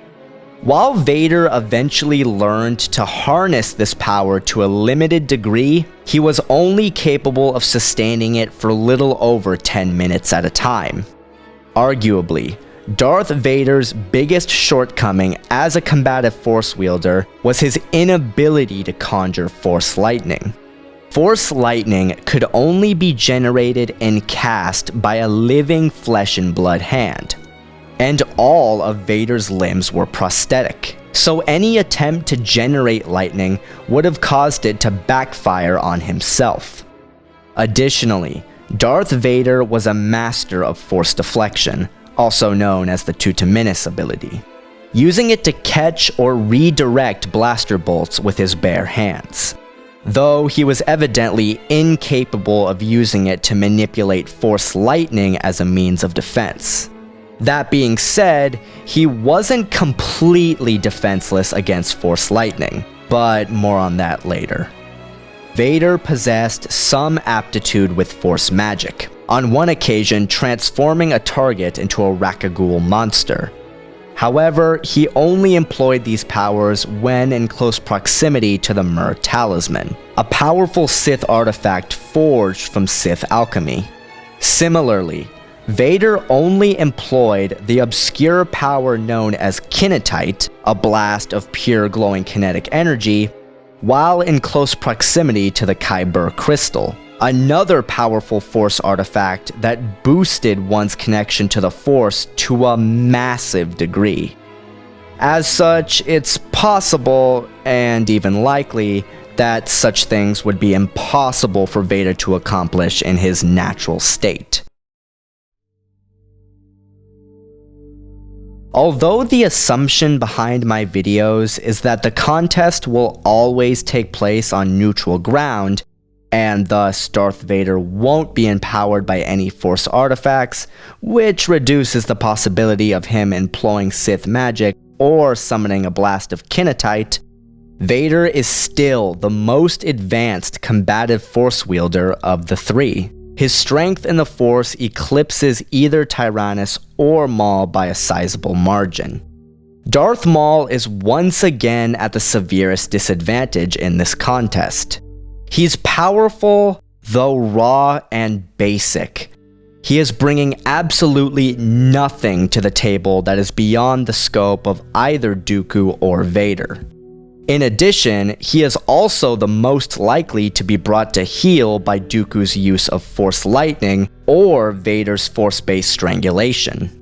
While Vader eventually learned to harness this power to a limited degree, he was only capable of sustaining it for little over 10 minutes at a time. Arguably, Darth Vader's biggest shortcoming as a combative Force wielder was his inability to conjure Force lightning. Force lightning could only be generated and cast by a living flesh and blood hand, and all of Vader's limbs were prosthetic, so any attempt to generate lightning would have caused it to backfire on himself. Additionally, Darth Vader was a master of Force deflection, also known as the Tutaminis ability, using it to catch or redirect blaster bolts with his bare hands, though he was evidently incapable of using it to manipulate Force lightning as a means of defense. That being said, he wasn't completely defenseless against Force lightning, but more on that later. Vader possessed some aptitude with Force magic, on one occasion transforming a target into a Rakaghoul monster. However, he only employed these powers when in close proximity to the Mur Talisman, a powerful Sith artifact forged from Sith alchemy. Similarly, Vader only employed the obscure power known as Kinetite, a blast of pure glowing kinetic energy, while in close proximity to the Kyber crystal, another powerful Force artifact that boosted one's connection to the Force to a massive degree. As such, it's possible, and even likely, that such things would be impossible for Vader to accomplish in his natural state. Although the assumption behind my videos is that the contest will always take place on neutral ground, and thus Darth Vader won't be empowered by any Force artifacts, which reduces the possibility of him employing Sith magic or summoning a blast of Kinetite, Vader is still the most advanced combative Force wielder of the three. His strength in the Force eclipses either Tyrannus or Maul by a sizable margin. Darth Maul is once again at the severest disadvantage in this contest. He's powerful, though raw and basic. He is bringing absolutely nothing to the table that is beyond the scope of either Dooku or Vader. In addition, he is also the most likely to be brought to heel by Dooku's use of Force lightning or Vader's Force-based strangulation.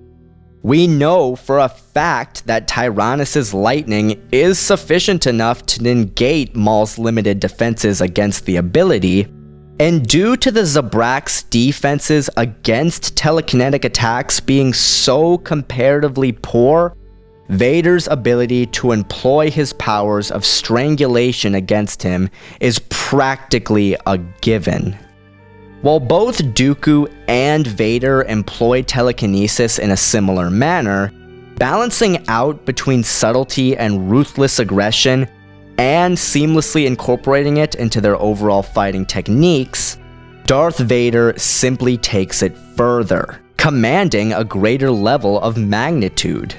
We know for a fact that Tyrannus' lightning is sufficient enough to negate Maul's limited defenses against the ability, and due to the Zabrak's defenses against telekinetic attacks being so comparatively poor, Vader's ability to employ his powers of strangulation against him is practically a given. While both Dooku and Vader employ telekinesis in a similar manner, balancing out between subtlety and ruthless aggression and seamlessly incorporating it into their overall fighting techniques, Darth Vader simply takes it further, commanding a greater level of magnitude.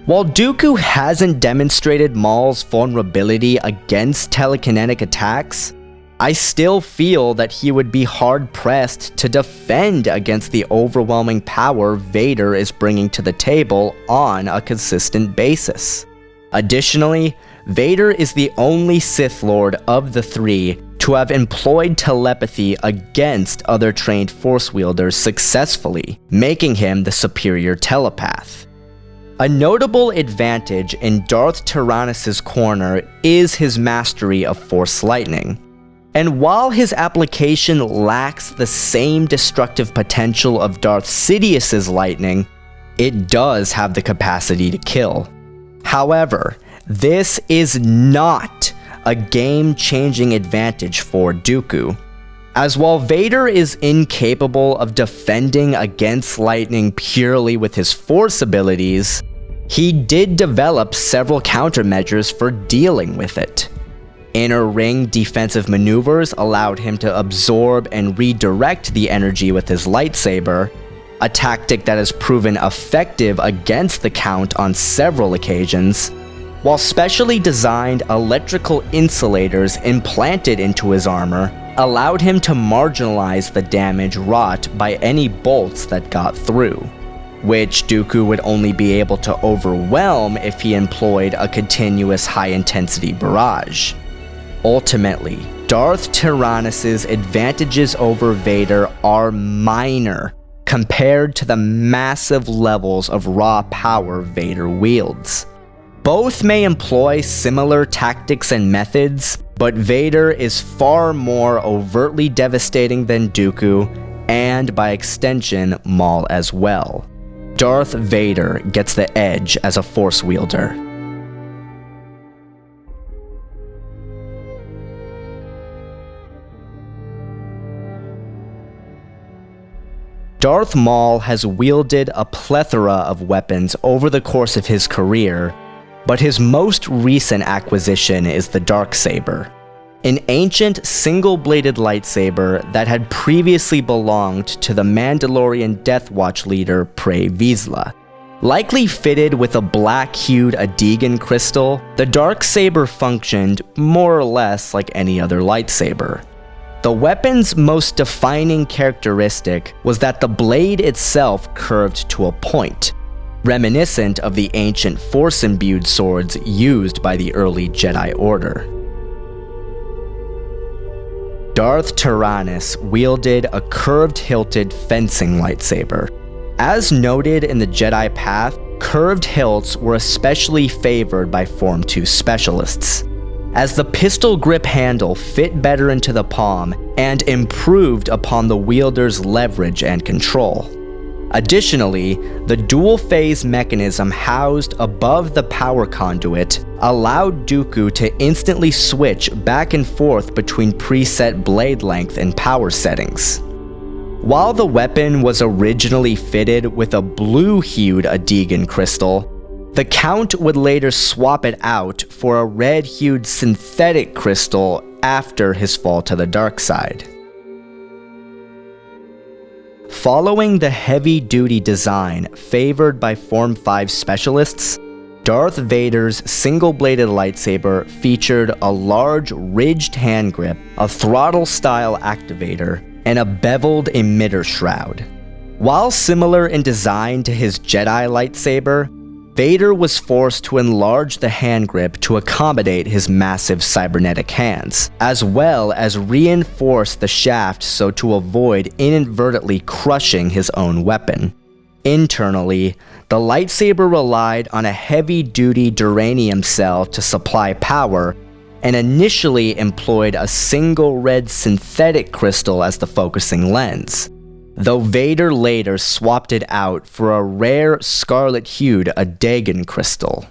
While Dooku hasn't demonstrated Maul's vulnerability against telekinetic attacks, I still feel that he would be hard-pressed to defend against the overwhelming power Vader is bringing to the table on a consistent basis. Additionally, Vader is the only Sith Lord of the three to have employed telepathy against other trained Force wielders successfully, making him the superior telepath. A notable advantage in Darth Tyrannus' corner is his mastery of Force lightning. And while his application lacks the same destructive potential of Darth Sidious's lightning, it does have the capacity to kill. However, this is not a game-changing advantage for Dooku. As while Vader is incapable of defending against lightning purely with his Force abilities, he did develop several countermeasures for dealing with it. Inner ring defensive maneuvers allowed him to absorb and redirect the energy with his lightsaber, a tactic that has proven effective against the Count on several occasions, while specially designed electrical insulators implanted into his armor allowed him to marginalize the damage wrought by any bolts that got through, which Dooku would only be able to overwhelm if he employed a continuous high-intensity barrage. Ultimately, Darth Tyrannus' advantages over Vader are minor compared to the massive levels of raw power Vader wields. Both may employ similar tactics and methods, but Vader is far more overtly devastating than Dooku, and by extension, Maul as well. Darth Vader gets the edge as a Force wielder. Darth Maul has wielded a plethora of weapons over the course of his career, but his most recent acquisition is the Darksaber, an ancient single-bladed lightsaber that had previously belonged to the Mandalorian Death Watch leader Pre Vizsla. Likely fitted with a black-hued Adegan crystal, the Darksaber functioned more or less like any other lightsaber. The weapon's most defining characteristic was that the blade itself curved to a point, reminiscent of the ancient Force-imbued swords used by the early Jedi Order. Darth Tyranus wielded a curved-hilted fencing lightsaber. As noted in the Jedi Path, curved hilts were especially favored by Form 2 specialists, as the pistol grip handle fit better into the palm and improved upon the wielder's leverage and control. Additionally, the dual-phase mechanism housed above the power conduit allowed Dooku to instantly switch back and forth between preset blade length and power settings. While the weapon was originally fitted with a blue-hued Adegan crystal, the Count would later swap it out for a red-hued synthetic crystal after his fall to the dark side. Following the heavy-duty design favored by Form 5 specialists, Darth Vader's single-bladed lightsaber featured a large ridged hand grip, a throttle-style activator, and a beveled emitter shroud. While similar in design to his Jedi lightsaber, Vader was forced to enlarge the hand grip to accommodate his massive cybernetic hands, as well as reinforce the shaft so to avoid inadvertently crushing his own weapon. Internally, the lightsaber relied on a heavy-duty duranium cell to supply power, and initially employed a single red synthetic crystal as the focusing lens, though Vader later swapped it out for a rare scarlet-hued Adegan crystal.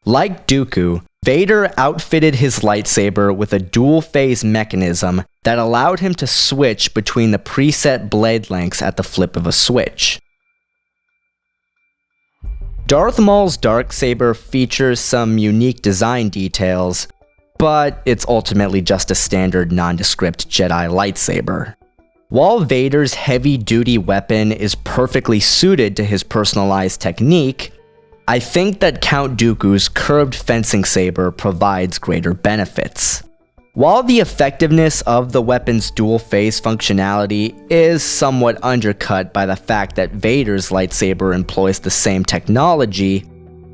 Like Dooku, Vader outfitted his lightsaber with a dual-phase mechanism that allowed him to switch between the preset blade lengths at the flip of a switch. Darth Maul's Darksaber features some unique design details, but it's ultimately just a standard nondescript Jedi lightsaber. While Vader's heavy-duty weapon is perfectly suited to his personalized technique, I think that Count Dooku's curved fencing saber provides greater benefits. While the effectiveness of the weapon's dual-phase functionality is somewhat undercut by the fact that Vader's lightsaber employs the same technology,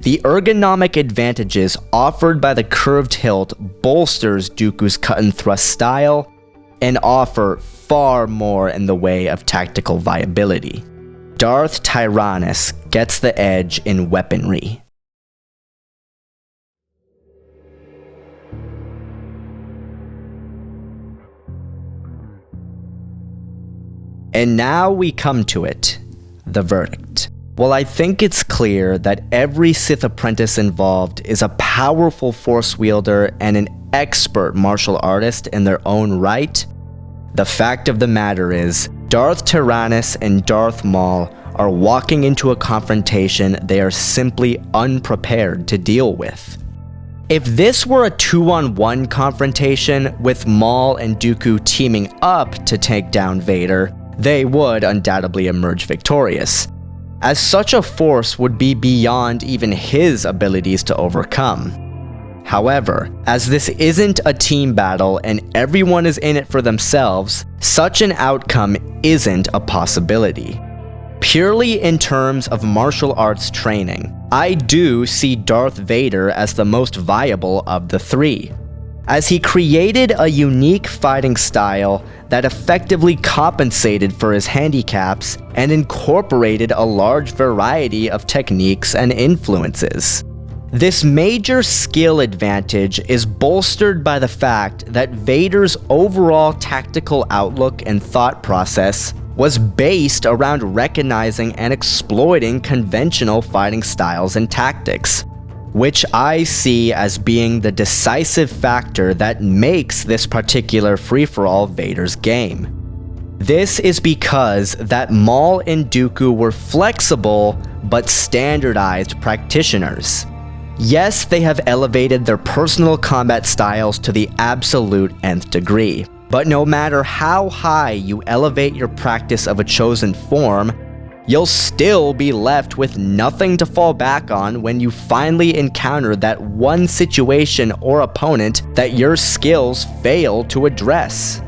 the ergonomic advantages offered by the curved hilt bolsters Dooku's cut-and-thrust style and offer far more in the way of tactical viability. Darth Tyranus gets the edge in weaponry. And now we come to it, the verdict. Well, I think it's clear that every Sith apprentice involved is a powerful Force wielder and an expert martial artist in their own right. The fact of the matter is, Darth Tyranus and Darth Maul are walking into a confrontation they are simply unprepared to deal with. If this were a 2-on-1 confrontation with Maul and Dooku teaming up to take down Vader, they would undoubtedly emerge victorious, as such a force would be beyond even his abilities to overcome. However, as this isn't a team battle and everyone is in it for themselves, such an outcome isn't a possibility. Purely in terms of martial arts training, I do see Darth Vader as the most viable of the three, as he created a unique fighting style that effectively compensated for his handicaps and incorporated a large variety of techniques and influences. This major skill advantage is bolstered by the fact that Vader's overall tactical outlook and thought process was based around recognizing and exploiting conventional fighting styles and tactics, which I see as being the decisive factor that makes this particular free-for-all Vader's game. This is because that Maul and Dooku were flexible but standardized practitioners. Yes, they have elevated their personal combat styles to the absolute nth degree, but no matter how high you elevate your practice of a chosen form, you'll still be left with nothing to fall back on when you finally encounter that one situation or opponent that your skills fail to address.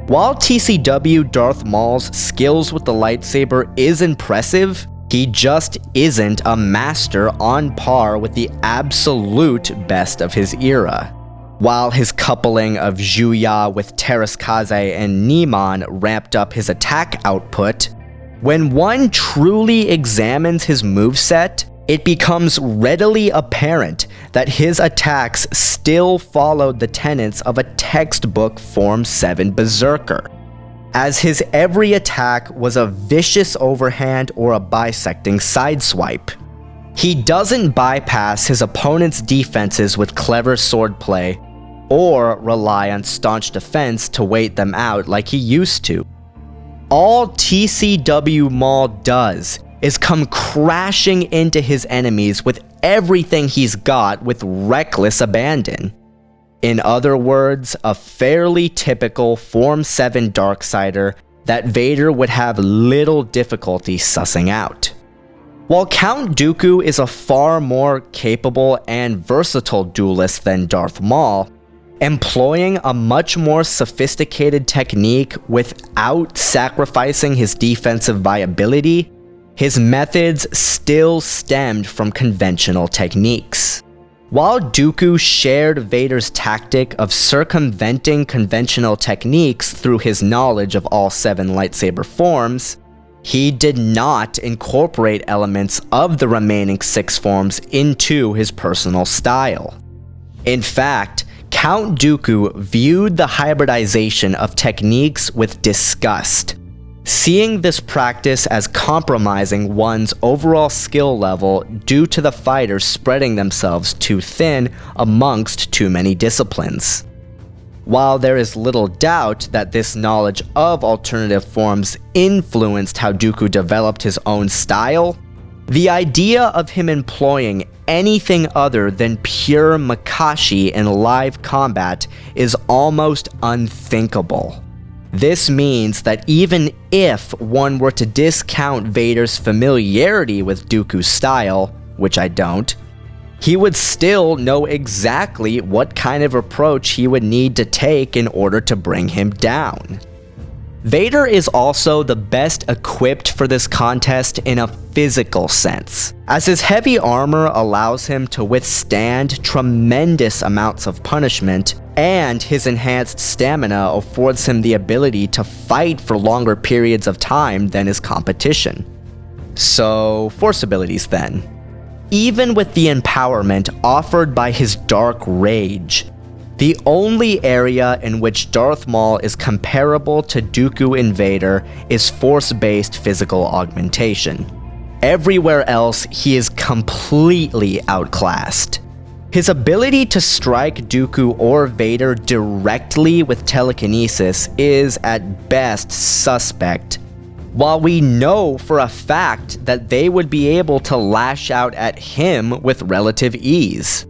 While TCW Darth Maul's skills with the lightsaber is impressive, he just isn't a master on par with the absolute best of his era. While his coupling of Zhuya with Teräs Käse and Niman ramped up his attack output, when one truly examines his moveset, it becomes readily apparent that his attacks still followed the tenets of a textbook Form 7 berserker, as his every attack was a vicious overhand or a bisecting sideswipe. He doesn't bypass his opponent's defenses with clever swordplay, or rely on staunch defense to wait them out like he used to. All TCW Maul does is come crashing into his enemies with everything he's got with reckless abandon. In other words, a fairly typical Form 7 Darksider that Vader would have little difficulty sussing out. While Count Dooku is a far more capable and versatile duelist than Darth Maul, employing a much more sophisticated technique without sacrificing his defensive viability, his methods still stemmed from conventional techniques. While Dooku shared Vader's tactic of circumventing conventional techniques through his knowledge of all 7 lightsaber forms, he did not incorporate elements of the remaining 6 forms into his personal style. In fact, Count Dooku viewed the hybridization of techniques with disgust, seeing this practice as compromising one's overall skill level due to the fighters spreading themselves too thin amongst too many disciplines. While there is little doubt that this knowledge of alternative forms influenced how Dooku developed his own style, the idea of him employing anything other than pure Makashi in live combat is almost unthinkable. This means that even if one were to discount Vader's familiarity with Dooku's style, which I don't, he would still know exactly what kind of approach he would need to take in order to bring him down. Vader is also the best equipped for this contest in a physical sense, as his heavy armor allows him to withstand tremendous amounts of punishment, and his enhanced stamina affords him the ability to fight for longer periods of time than his competition. So, force abilities then. Even with the empowerment offered by his Dark Rage, the only area in which Darth Maul is comparable to Dooku and Vader is force-based physical augmentation. Everywhere else, he is completely outclassed. His ability to strike Dooku or Vader directly with telekinesis is at best suspect, while we know for a fact that they would be able to lash out at him with relative ease.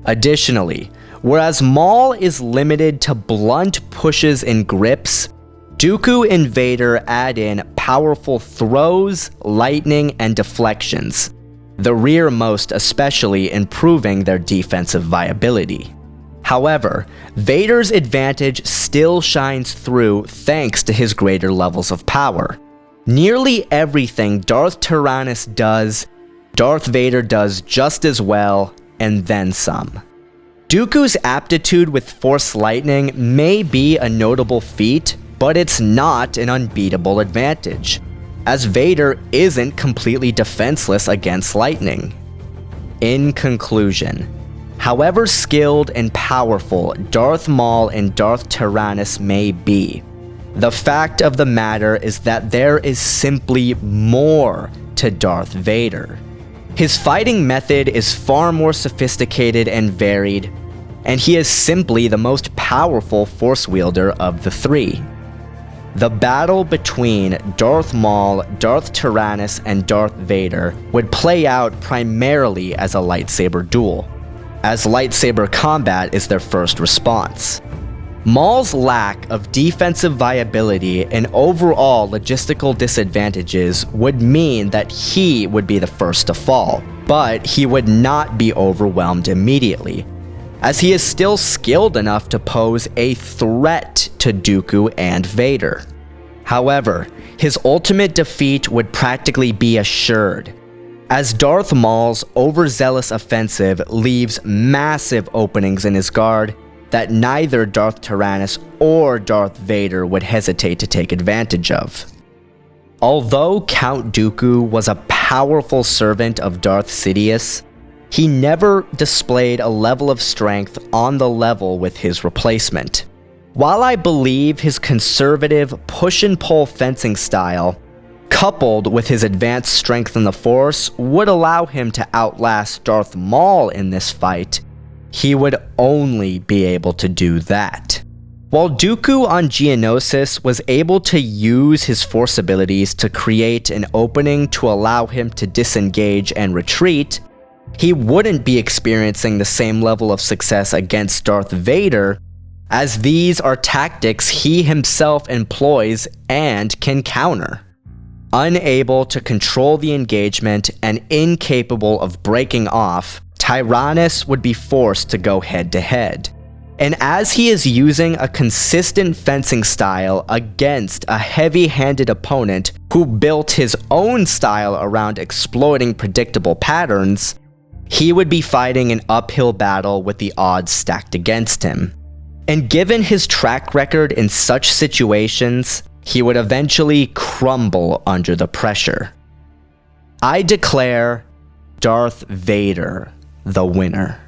Additionally, whereas Maul is limited to blunt pushes and grips, Dooku and Vader add in powerful throws, lightning, and deflections, the rearmost especially improving their defensive viability. However, Vader's advantage still shines through thanks to his greater levels of power. Nearly everything Darth Tyranus does, Darth Vader does just as well, and then some. Dooku's aptitude with Force Lightning may be a notable feat, but it's not an unbeatable advantage, as Vader isn't completely defenseless against lightning. In conclusion, however skilled and powerful Darth Maul and Darth Tyranus may be, the fact of the matter is that there is simply more to Darth Vader. His fighting method is far more sophisticated and varied, and he is simply the most powerful Force wielder of the three. The battle between Darth Maul, Darth Tyranus, and Darth Vader would play out primarily as a lightsaber duel, as lightsaber combat is their first response. Maul's lack of defensive viability and overall logistical disadvantages would mean that he would be the first to fall, but he would not be overwhelmed immediately, as he is still skilled enough to pose a threat to Dooku and Vader. However, his ultimate defeat would practically be assured, as Darth Maul's overzealous offensive leaves massive openings in his guard that neither Darth Tyranus or Darth Vader would hesitate to take advantage of. Although Count Dooku was a powerful servant of Darth Sidious, he never displayed a level of strength on the level with his replacement. While I believe his conservative push-and-pull fencing style, coupled with his advanced strength in the Force, would allow him to outlast Darth Maul in this fight, he would only be able to do that. While Dooku on Geonosis was able to use his Force abilities to create an opening to allow him to disengage and retreat, he wouldn't be experiencing the same level of success against Darth Vader, as these are tactics he himself employs and can counter. Unable to control the engagement and incapable of breaking off, Tyrannus would be forced to go head-to-head. And as he is using a consistent fencing style against a heavy-handed opponent who built his own style around exploiting predictable patterns, he would be fighting an uphill battle with the odds stacked against him. And given his track record in such situations, he would eventually crumble under the pressure. I declare Darth Vader the winner.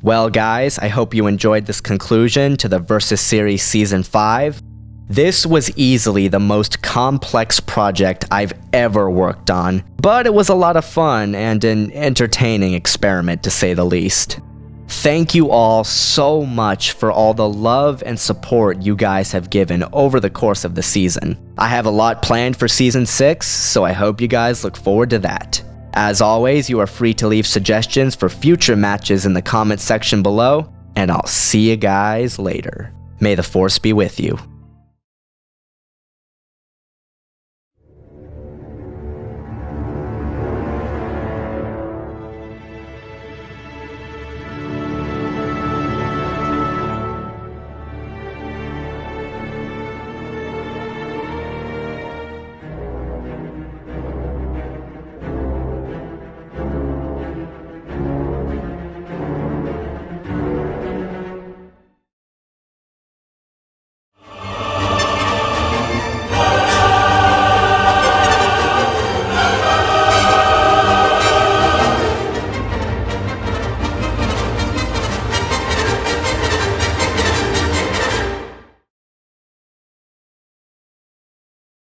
Well guys, I hope you enjoyed this conclusion to the Versus Series Season 5. This was easily the most complex project I've ever worked on, but it was a lot of fun and an entertaining experiment to say the least. Thank you all so much for all the love and support you guys have given over the course of the season. I have a lot planned for Season 6, so I hope you guys look forward to that. As always, you are free to leave suggestions for future matches in the comments section below, and I'll see you guys later. May the Force be with you.